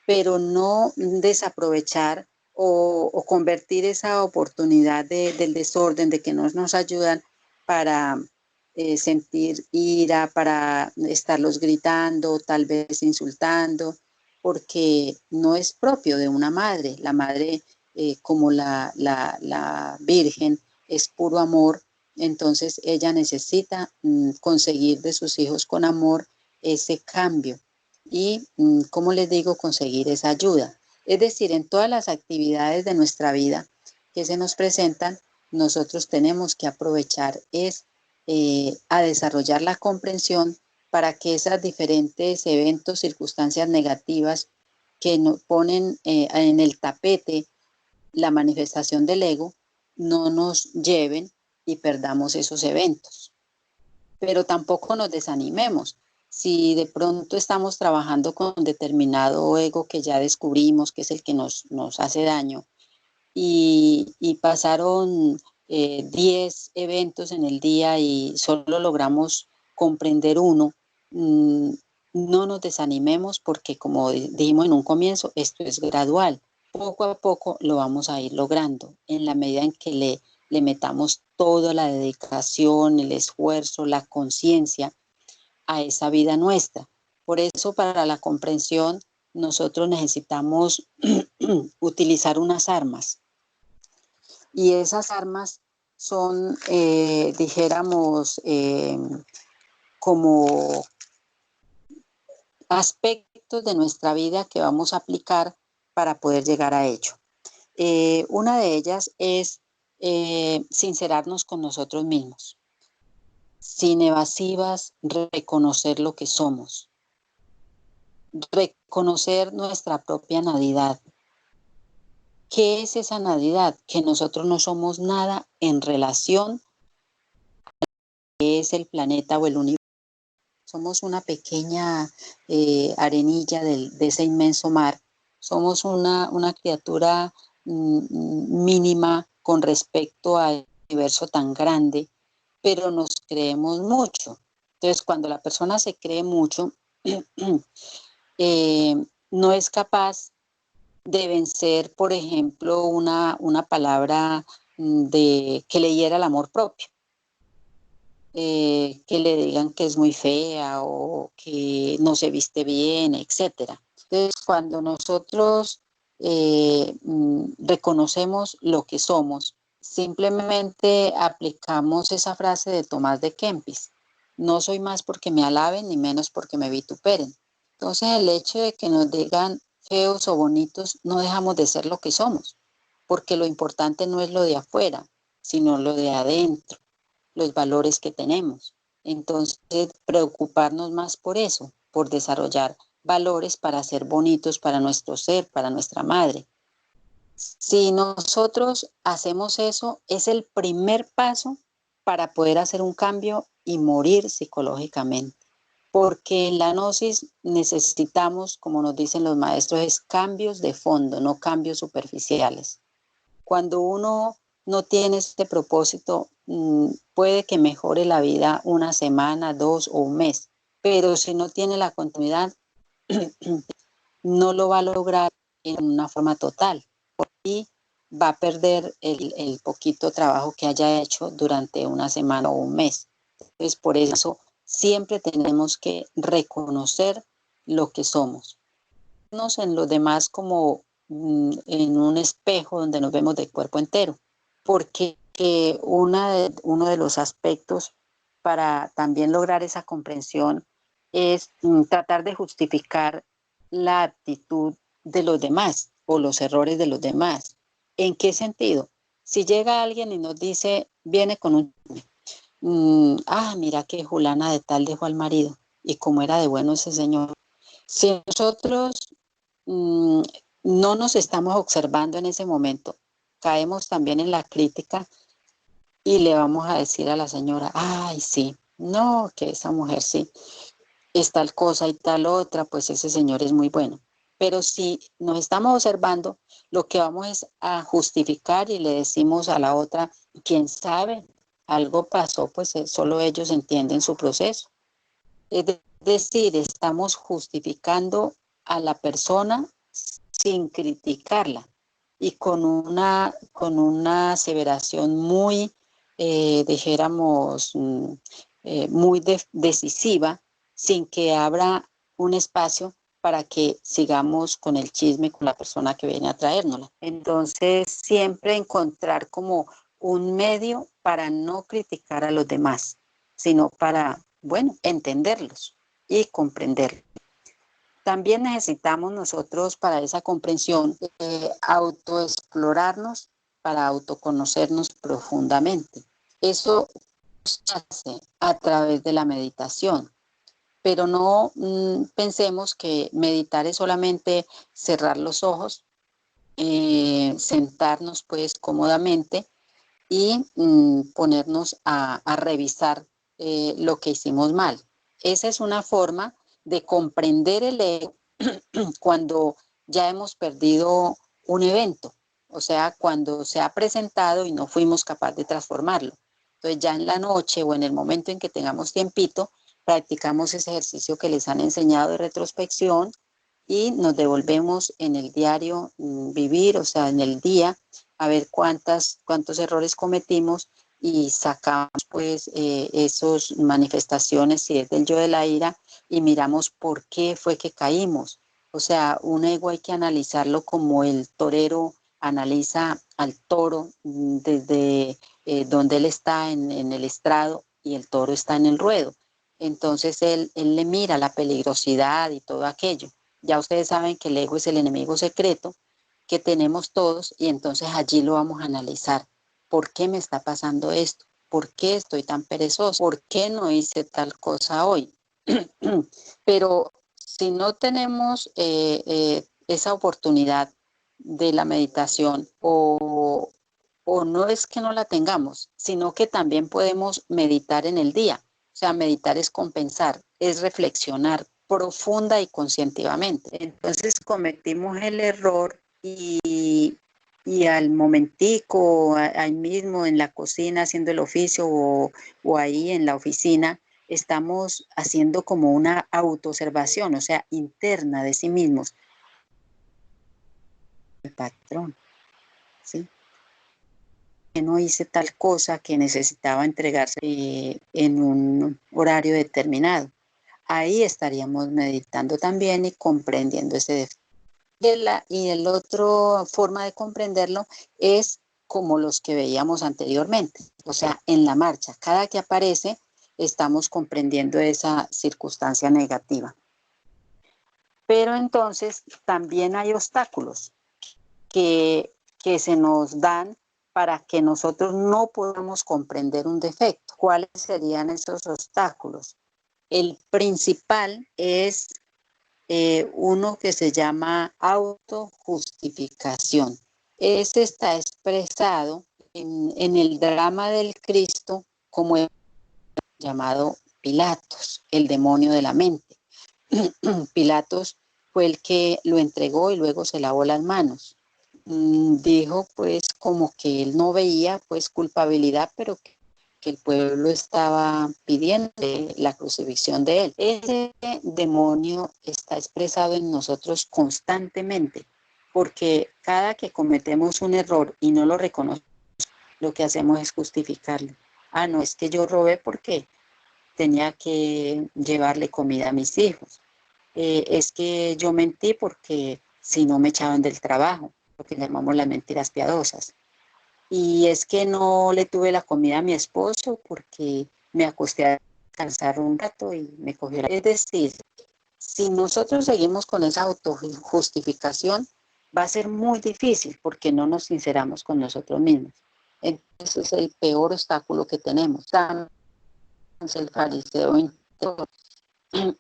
Speaker 6: pero no desaprovechar o convertir esa oportunidad del desorden, de que no nos ayudan para sentir ira, para estarlos gritando, tal vez insultando, porque no es propio de una madre. La madre, como la Virgen, es puro amor, entonces ella necesita conseguir de sus hijos con amor ese cambio y, como les digo, conseguir esa ayuda. Es decir, en todas las actividades de nuestra vida que se nos presentan, nosotros tenemos que aprovechar a desarrollar la comprensión para que esos diferentes eventos, circunstancias negativas que nos ponen en el tapete la manifestación del ego, no nos lleven y perdamos esos eventos. Pero tampoco nos desanimemos. Si de pronto estamos trabajando con determinado ego que ya descubrimos que es el que nos hace daño y pasaron 10 eventos en el día y solo logramos comprender uno, no nos desanimemos, porque como dijimos en un comienzo, esto es gradual. Poco a poco lo vamos a ir logrando en la medida en que le metamos toda la dedicación, el esfuerzo, la conciencia a esa vida nuestra. Por eso, para la comprensión, nosotros necesitamos utilizar unas armas. Y esas armas son, dijéramos, como aspectos de nuestra vida que vamos a aplicar para poder llegar a ello. Una de ellas es sincerarnos con nosotros mismos, sin evasivas, reconocer lo que somos, reconocer nuestra propia nadidad. ¿Qué es esa nadidad? Que nosotros no somos nada en relación a lo que es el planeta o el universo. Somos una pequeña arenilla de ese inmenso mar. Somos una criatura mínima con respecto al universo tan grande, pero nos creemos mucho. Entonces, cuando la persona se cree mucho, no es capaz de vencer, por ejemplo, una palabra que le hiera el amor propio. Que le digan que es muy fea o que no se viste bien, etc. Entonces, cuando nosotros reconocemos lo que somos, simplemente aplicamos esa frase de Tomás de Kempis: no soy más porque me alaben, ni menos porque me vituperen. Entonces, el hecho de que nos digan feos o bonitos, no dejamos de ser lo que somos, porque lo importante no es lo de afuera, sino lo de adentro, los valores que tenemos. Entonces, preocuparnos más por eso, por desarrollar valores para ser bonitos para nuestro ser, para nuestra madre. Si nosotros hacemos eso, es el primer paso para poder hacer un cambio y morir psicológicamente. Porque en la gnosis necesitamos, como nos dicen los maestros, es cambios de fondo, no cambios superficiales. Cuando uno no tiene este propósito, puede que mejore la vida una semana, 2 o un mes, pero si no tiene la continuidad, no lo va a lograr en una forma total. Y va a perder el poquito trabajo que haya hecho durante una semana o un mes. Entonces, por eso siempre tenemos que reconocer lo que somos. En los demás como en un espejo donde nos vemos de cuerpo entero, porque uno de los aspectos para también lograr esa comprensión es tratar de justificar la actitud de los demás o los errores de los demás. ¿En qué sentido? Si llega alguien y nos dice, viene con un mira que Julana de tal dejó al marido, y cómo era de bueno ese señor. Si nosotros no nos estamos observando en ese momento, caemos también en la crítica y le vamos a decir a la señora, ay, sí, no, que esa mujer sí, es tal cosa y tal otra, pues ese señor es muy bueno. Pero si nos estamos observando, lo que vamos es a justificar y le decimos a la otra, quién sabe, algo pasó, pues solo ellos entienden su proceso. Es decir, estamos justificando a la persona sin criticarla y con una aseveración muy, dijéramos, muy decisiva, sin que abra un espacio para que sigamos con el chisme con la persona que viene a traérnosla. Entonces, siempre encontrar como un medio para no criticar a los demás, sino para, bueno, entenderlos y comprenderlos. También necesitamos nosotros para esa comprensión autoexplorarnos para autoconocernos profundamente. Eso se hace a través de la meditación, pero no pensemos que meditar es solamente cerrar los ojos, sentarnos pues cómodamente y ponernos a revisar lo que hicimos mal. Esa es una forma de comprender el ego cuando ya hemos perdido un evento, o sea, cuando se ha presentado y no fuimos capaces de transformarlo. Entonces ya en la noche o en el momento en que tengamos tiempito, practicamos ese ejercicio que les han enseñado de retrospección y nos devolvemos en el diario vivir, o sea, en el día, a ver cuántos errores cometimos y sacamos pues esas manifestaciones, si es del yo de la ira, y miramos por qué fue que caímos. O sea, un ego hay que analizarlo como el torero analiza al toro desde donde él está en el estrado y el toro está en el ruedo. Entonces él le mira la peligrosidad y todo aquello. Ya ustedes saben que el ego es el enemigo secreto que tenemos todos y entonces allí lo vamos a analizar. ¿Por qué me está pasando esto? ¿Por qué estoy tan perezoso? ¿Por qué no hice tal cosa hoy? Pero si no tenemos esa oportunidad de la meditación o no es que no la tengamos, sino que también podemos meditar en el día. O sea, meditar es compensar, es reflexionar profunda y conscientivamente. Entonces cometimos el error y al momentico, ahí mismo en la cocina haciendo el oficio o ahí en la oficina, estamos haciendo como una autoobservación, o sea, interna de sí mismos. El patrón, ¿sí? Que no hice tal cosa que necesitaba entregarse en un horario determinado. Ahí estaríamos meditando también y comprendiendo ese defecto. Y el otro forma de comprenderlo es como los que veíamos anteriormente, o sea, en la marcha. Cada que aparece, estamos comprendiendo esa circunstancia negativa. Pero entonces también hay obstáculos que se nos dan para que nosotros no podamos comprender un defecto. ¿Cuáles serían esos obstáculos? El principal es uno que se llama autojustificación. Ese está expresado en el drama del Cristo como el llamado Pilatos, el demonio de la mente. Pilatos fue el que lo entregó y luego se lavó las manos. Dijo pues como que él no veía pues culpabilidad, pero que el pueblo estaba pidiendo la crucifixión de él. Ese demonio está expresado en nosotros constantemente, porque cada que cometemos un error y no lo reconocemos, lo que hacemos es justificarlo. Ah, no, es que yo robé porque tenía que llevarle comida a mis hijos. Es que yo mentí porque si no me echaban del trabajo, lo que llamamos las mentiras piadosas. Y es que no le tuve la comida a mi esposo porque me acosté a descansar un rato y me cogió la... Es decir, si nosotros seguimos con esa autojustificación, va a ser muy difícil porque no nos sinceramos con nosotros mismos. Entonces es el peor obstáculo que tenemos. El fariseo interior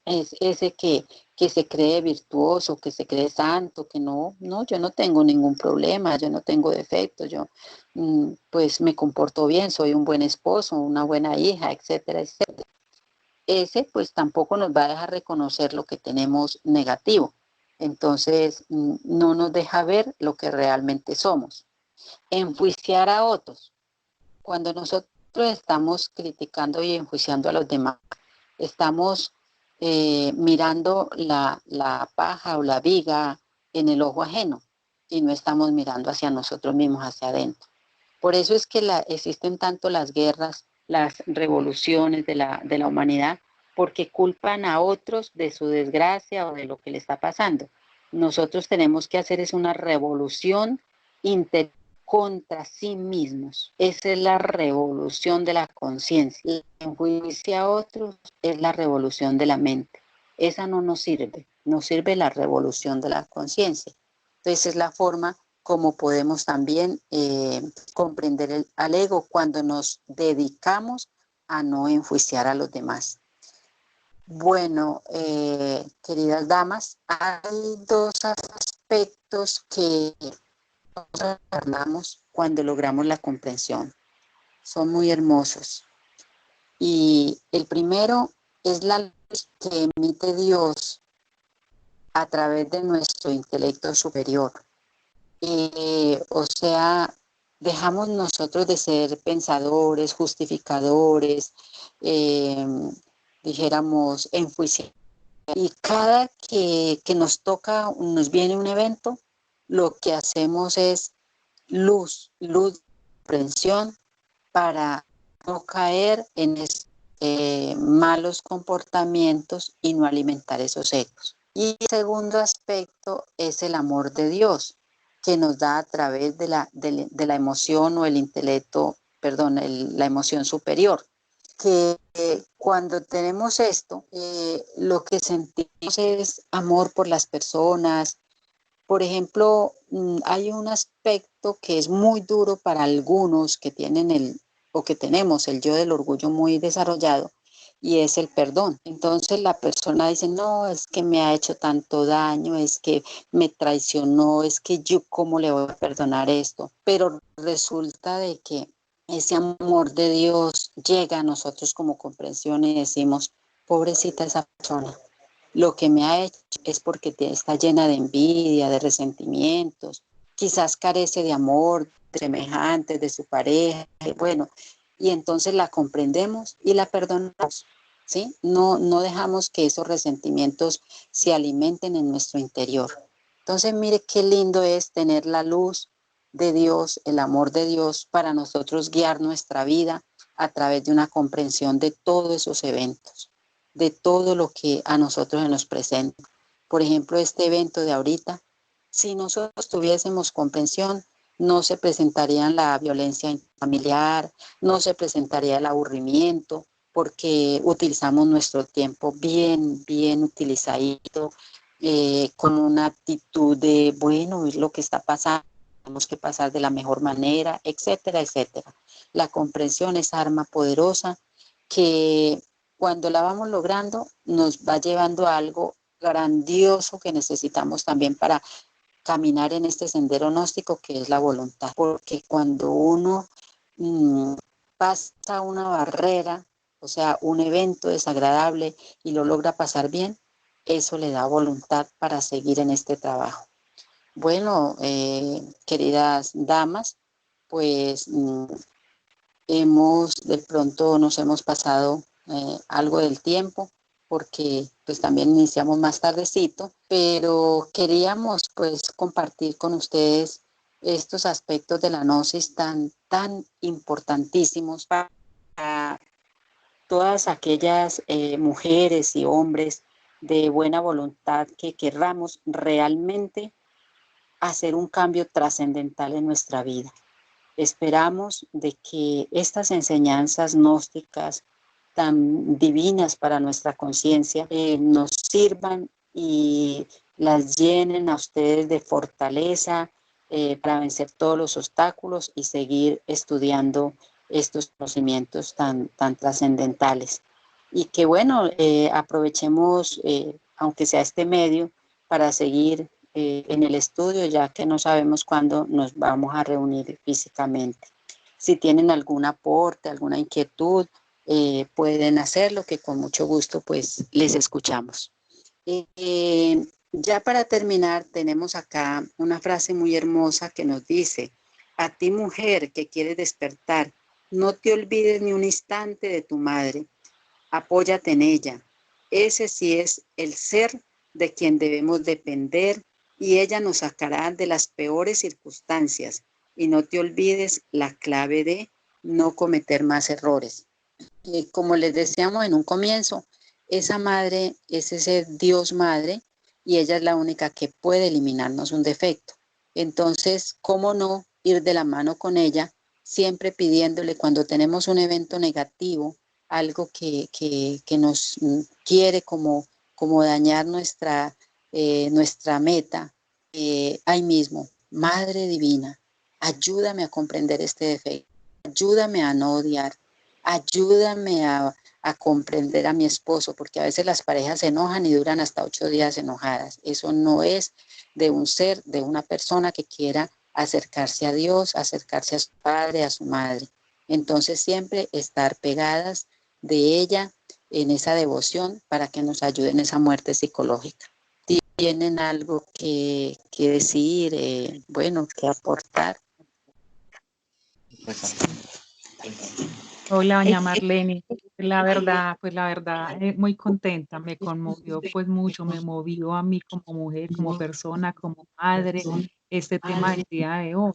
Speaker 6: es ese que se cree virtuoso, que se cree santo, que no, yo no tengo ningún problema, yo no tengo defectos, yo pues me comporto bien, soy un buen esposo, una buena hija, etcétera, etcétera. Ese pues tampoco nos va a dejar reconocer lo que tenemos negativo. Entonces no nos deja ver lo que realmente somos. Enjuiciar a otros. Cuando nosotros estamos criticando y enjuiciando a los demás, estamos mirando la paja o la viga en el ojo ajeno y no estamos mirando hacia nosotros mismos, hacia adentro. Por eso es que existen tanto las guerras, las revoluciones de la humanidad, porque culpan a otros de su desgracia o de lo que le está pasando. Nosotros tenemos que hacer es una revolución interior contra sí mismos. Esa es la revolución de la conciencia. El enjuicio a otros es la revolución de la mente. Esa no nos sirve. Nos sirve la revolución de la conciencia. Entonces es la forma como podemos también comprender al ego cuando nos dedicamos a no enjuiciar a los demás. Bueno, queridas damas, hay dos aspectos que nosotros hablamos cuando logramos la comprensión. Son muy hermosos. Y el primero es la luz que emite Dios a través de nuestro intelecto superior. O sea, dejamos nosotros de ser pensadores, justificadores, dijéramos, enjuiciadores. Y cada que nos toca, nos viene un evento, lo que hacemos es luz de comprensión para no caer en malos comportamientos y no alimentar esos egos. Y el segundo aspecto es el amor de Dios, que nos da a través de la emoción o el intelecto, perdón, la emoción superior. Que cuando tenemos esto, lo que sentimos es amor por las personas. Por ejemplo, hay un aspecto que es muy duro para algunos que tienen que tenemos el yo del orgullo muy desarrollado, y es el perdón. Entonces la persona dice, no, es que me ha hecho tanto daño, es que me traicionó, es que yo cómo le voy a perdonar esto. Pero resulta de que ese amor de Dios llega a nosotros como comprensión y decimos, pobrecita esa persona. Lo que me ha hecho es porque está llena de envidia, de resentimientos, quizás carece de amor, de semejantes, de su pareja, bueno, y entonces la comprendemos y la perdonamos, ¿sí? No dejamos que esos resentimientos se alimenten en nuestro interior. Entonces, mire qué lindo es tener la luz de Dios, el amor de Dios para nosotros guiar nuestra vida a través de una comprensión de todos esos eventos, de todo lo que a nosotros nos presenta. Por ejemplo, este evento de ahorita, si nosotros tuviésemos comprensión, no se presentaría la violencia familiar, no se presentaría el aburrimiento, porque utilizamos nuestro tiempo bien utilizadito, con una actitud de, bueno, es lo que está pasando, tenemos que pasar de la mejor manera, etcétera, etcétera. La comprensión es arma poderosa que cuando la vamos logrando nos va llevando a algo grandioso que necesitamos también para caminar en este sendero gnóstico, que es la voluntad. Porque cuando uno pasa una barrera, o sea, un evento desagradable y lo logra pasar bien, eso le da voluntad para seguir en este trabajo. Bueno, queridas damas, pues de pronto nos hemos pasado algo del tiempo, porque pues también iniciamos más tardecito, pero queríamos pues compartir con ustedes estos aspectos de la gnosis tan importantísimos para todas aquellas mujeres y hombres de buena voluntad que querramos realmente hacer un cambio trascendental en nuestra vida. Esperamos de que estas enseñanzas gnósticas tan divinas para nuestra conciencia nos sirvan y las llenen a ustedes de fortaleza para vencer todos los obstáculos y seguir estudiando estos conocimientos tan trascendentales. Y que bueno, aprovechemos, aunque sea este medio, para seguir en el estudio, ya que no sabemos cuándo nos vamos a reunir físicamente. Si tienen algún aporte, alguna inquietud, pueden hacerlo, que con mucho gusto pues les escuchamos. Ya para terminar, tenemos acá una frase muy hermosa que nos dice: a ti, mujer que quieres despertar, no te olvides ni un instante de tu madre, apóyate en ella, ese sí es el ser de quien debemos depender y ella nos sacará de las peores circunstancias. Y no te olvides la clave de no cometer más errores. Como les decíamos en un comienzo, esa madre es ese Dios madre y ella es la única que puede eliminarnos un defecto. Entonces, ¿cómo no ir de la mano con ella, siempre pidiéndole cuando tenemos un evento negativo, algo que nos quiere como dañar nuestra meta, ahí mismo, Madre Divina, ayúdame a comprender este defecto, ayúdame a no odiar, ayúdame a comprender a mi esposo, porque a veces las parejas se enojan y duran hasta 8 días enojadas. Eso no es de un ser, de una persona que quiera acercarse a Dios, acercarse a su padre, a su madre. Entonces siempre estar pegadas de ella en esa devoción para que nos ayude en esa muerte psicológica. ¿Tienen algo que decir, bueno, que aportar?
Speaker 7: Hola, doña Marlene. Pues la verdad, muy contenta, me conmovió pues mucho, me movió a mí como mujer, como persona, como madre, este tema del día de hoy.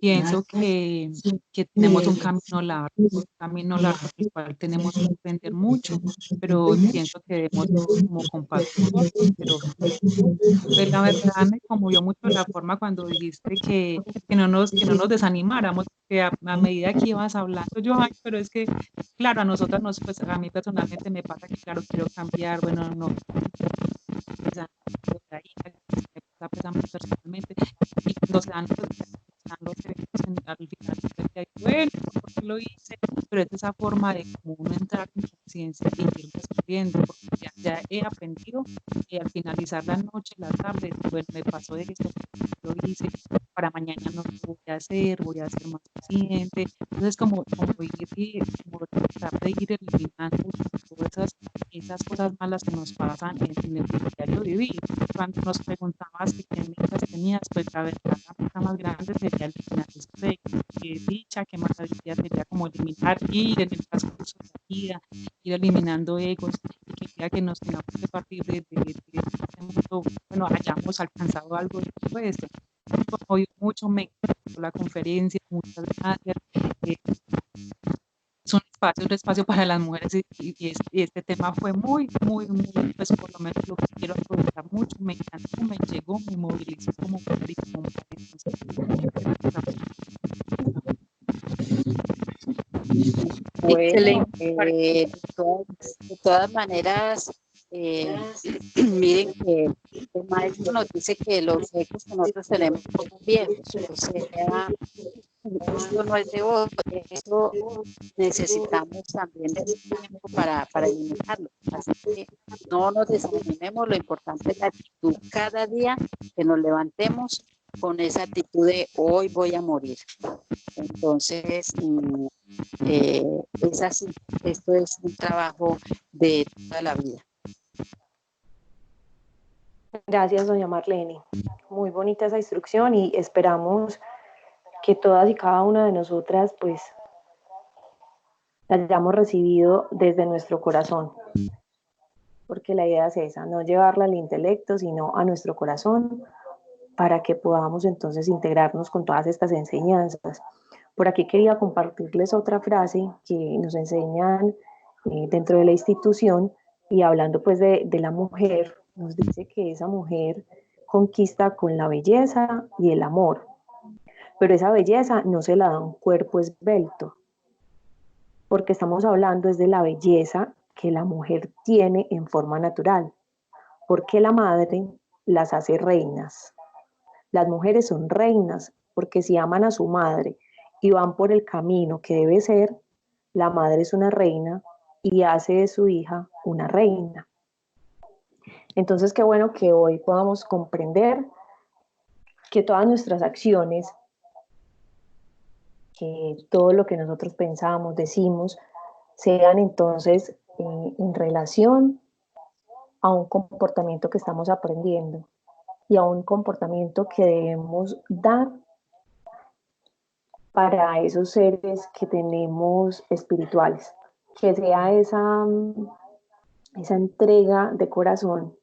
Speaker 7: Pienso que tenemos un camino largo del cual tenemos que aprender mucho, pero hoy pienso que debemos como compartir cosas, pero pues la verdad me conmovió mucho la forma cuando dijiste que no nos desanimáramos, que a medida que ibas hablando, yo, ay, pero es que, claro, a nosotras pues a mí personalmente me pasa que, claro, quiero cambiar, bueno, no, esa- ahí, me pasa pues a mí personalmente, y cuando se dan los eventos al final, del día, bueno, ¿por qué lo hice? Pero es esa forma de como uno entrar en conciencia y ir descubriendo, porque ya he aprendido que al finalizar la noche, la tarde, bueno, me pasó de esto, lo hice, para mañana no lo voy a ser más paciente. Entonces, como como tratar de ir eliminando todas esas cosas malas que nos pasan en el diario vivir. Cuando nos preguntabas que qué metas tenías, pues la verdad, la meta más grande sería eliminar estrés, qué dicha, qué maravilla sería como eliminar, ir en el transcurso de la vida, ir eliminando egos, y que ya que nos tengamos que partir de este mundo, bueno, hayamos alcanzado algo de todo esto. Me conmovió mucho, me encantó la conferencia, muchas gracias. Eh, es un espacio para las mujeres y este tema fue muy, pues por lo menos lo que quiero aprovechar mucho, me encantó, me llegó, me movilizó como mujer y como mujer. Entonces,
Speaker 6: Bueno,
Speaker 2: Excelente.
Speaker 6: de todas maneras, eh, miren que el maestro nos dice que los ecos que nosotros tenemos son viejos, o sea, esto no es de hoy, eso necesitamos también de ese tiempo para eliminarlo. Así que no nos desanimemos, lo importante es la actitud cada día que nos levantemos con esa actitud de hoy voy a morir. Entonces, es así, esto es un trabajo de toda la vida.
Speaker 1: Gracias, doña Marlene. Muy bonita esa instrucción y esperamos que todas y cada una de nosotras pues la hayamos recibido desde nuestro corazón, porque la idea es esa, no llevarla al intelecto, sino a nuestro corazón, para que podamos entonces integrarnos con todas estas enseñanzas. Por aquí quería compartirles otra frase que nos enseñan dentro de la institución y hablando pues de la mujer, nos dice que esa mujer conquista con la belleza y el amor, pero esa belleza no se la da un cuerpo esbelto, porque estamos hablando es de la belleza que la mujer tiene en forma natural, porque la madre las hace reinas. Las mujeres son reinas porque si aman a su madre y van por el camino que debe ser, la madre es una reina y hace de su hija una reina. Entonces, qué bueno que hoy podamos comprender que todas nuestras acciones, que todo lo que nosotros pensamos, decimos, sean entonces en relación a un comportamiento que estamos aprendiendo y a un comportamiento que debemos dar para esos seres que tenemos espirituales, que sea esa entrega de corazón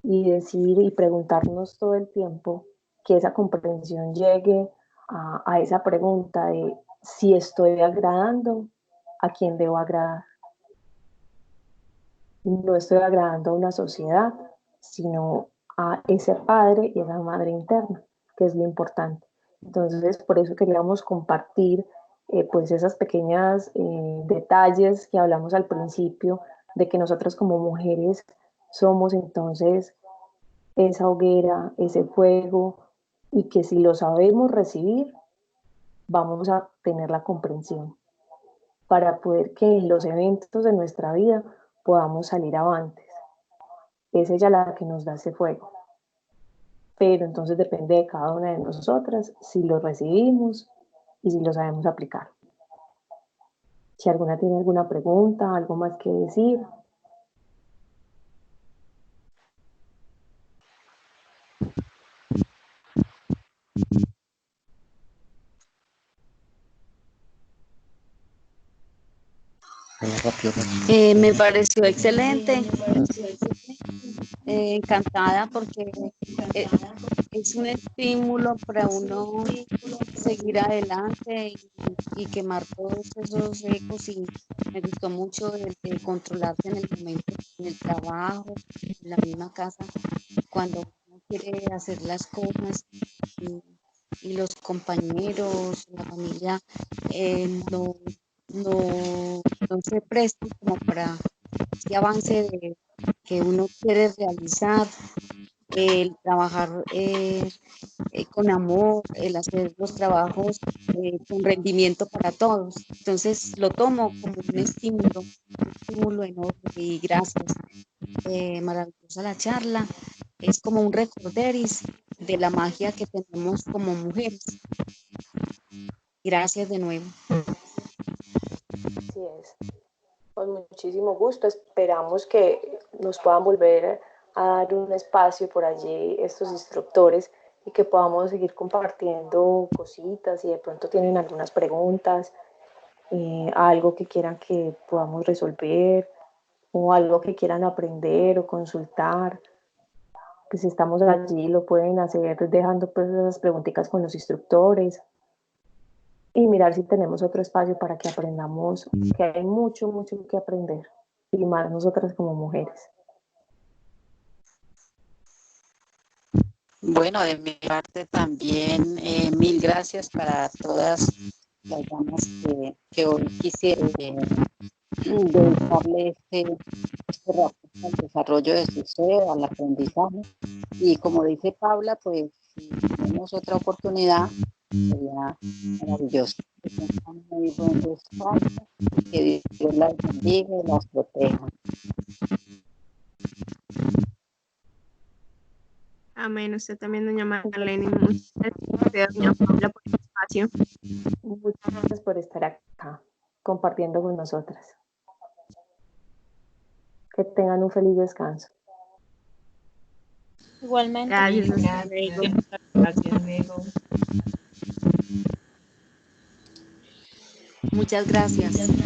Speaker 1: y decir y preguntarnos todo el tiempo, que esa comprensión llegue a esa pregunta de si estoy agradando, a quién debo agradar. No estoy agradando a una sociedad, sino a ese padre y esa madre interna, que es lo importante. Entonces, por eso queríamos compartir pues esas pequeñas detalles que hablamos al principio, de que nosotros como mujeres somos entonces esa hoguera, ese fuego, y que si lo sabemos recibir, vamos a tener la comprensión para poder que en los eventos de nuestra vida podamos salir avantes. Es ella la que nos da ese fuego. Pero entonces depende de cada una de nosotras si lo recibimos y si lo sabemos aplicar. Si alguna tiene alguna pregunta, algo más que decir.
Speaker 6: Me pareció excelente, encantada porque es un estímulo para uno seguir adelante y quemar todos esos ecos, y me gustó mucho el controlarse en el momento, en el trabajo, en la misma casa, cuando uno quiere hacer las cosas y los compañeros, la familia no se prestan como para ese avance que uno quiere realizar, el trabajar con amor, el hacer los trabajos con rendimiento para todos. Entonces lo tomo como un estímulo enorme, y gracias. Maravillosa la charla. Es como un recorderis de la magia que tenemos como mujeres. Gracias de nuevo.
Speaker 1: Así es. Con muchísimo gusto. Esperamos que nos puedan volver a dar un espacio por allí estos instructores y que podamos seguir compartiendo cositas, y de pronto tienen algunas preguntas, algo que quieran que podamos resolver o algo que quieran aprender o consultar. Pues estamos allí, lo pueden hacer dejando pues esas preguntitas con los instructores y mirar si tenemos otro espacio para que aprendamos, que hay mucho, mucho que aprender, y más nosotras como mujeres.
Speaker 6: Bueno, de mi parte también, mil gracias para todas las damas que hoy quisieron dedicarle este rato al desarrollo de su ser, al aprendizaje. Y como dice Paula, pues si tenemos otra oportunidad, sería maravilloso. Que tengan muy buen descanso, que Dios las bendiga y las proteja.
Speaker 2: Amén. Usted también, doña Marlene. Muchas gracias, doña Paula, por el espacio.
Speaker 1: Muchas gracias por estar acá compartiendo con nosotras. Que tengan un feliz descanso.
Speaker 2: Igualmente.
Speaker 3: Gracias.
Speaker 7: Gracias.
Speaker 3: Luego.
Speaker 6: Muchas gracias.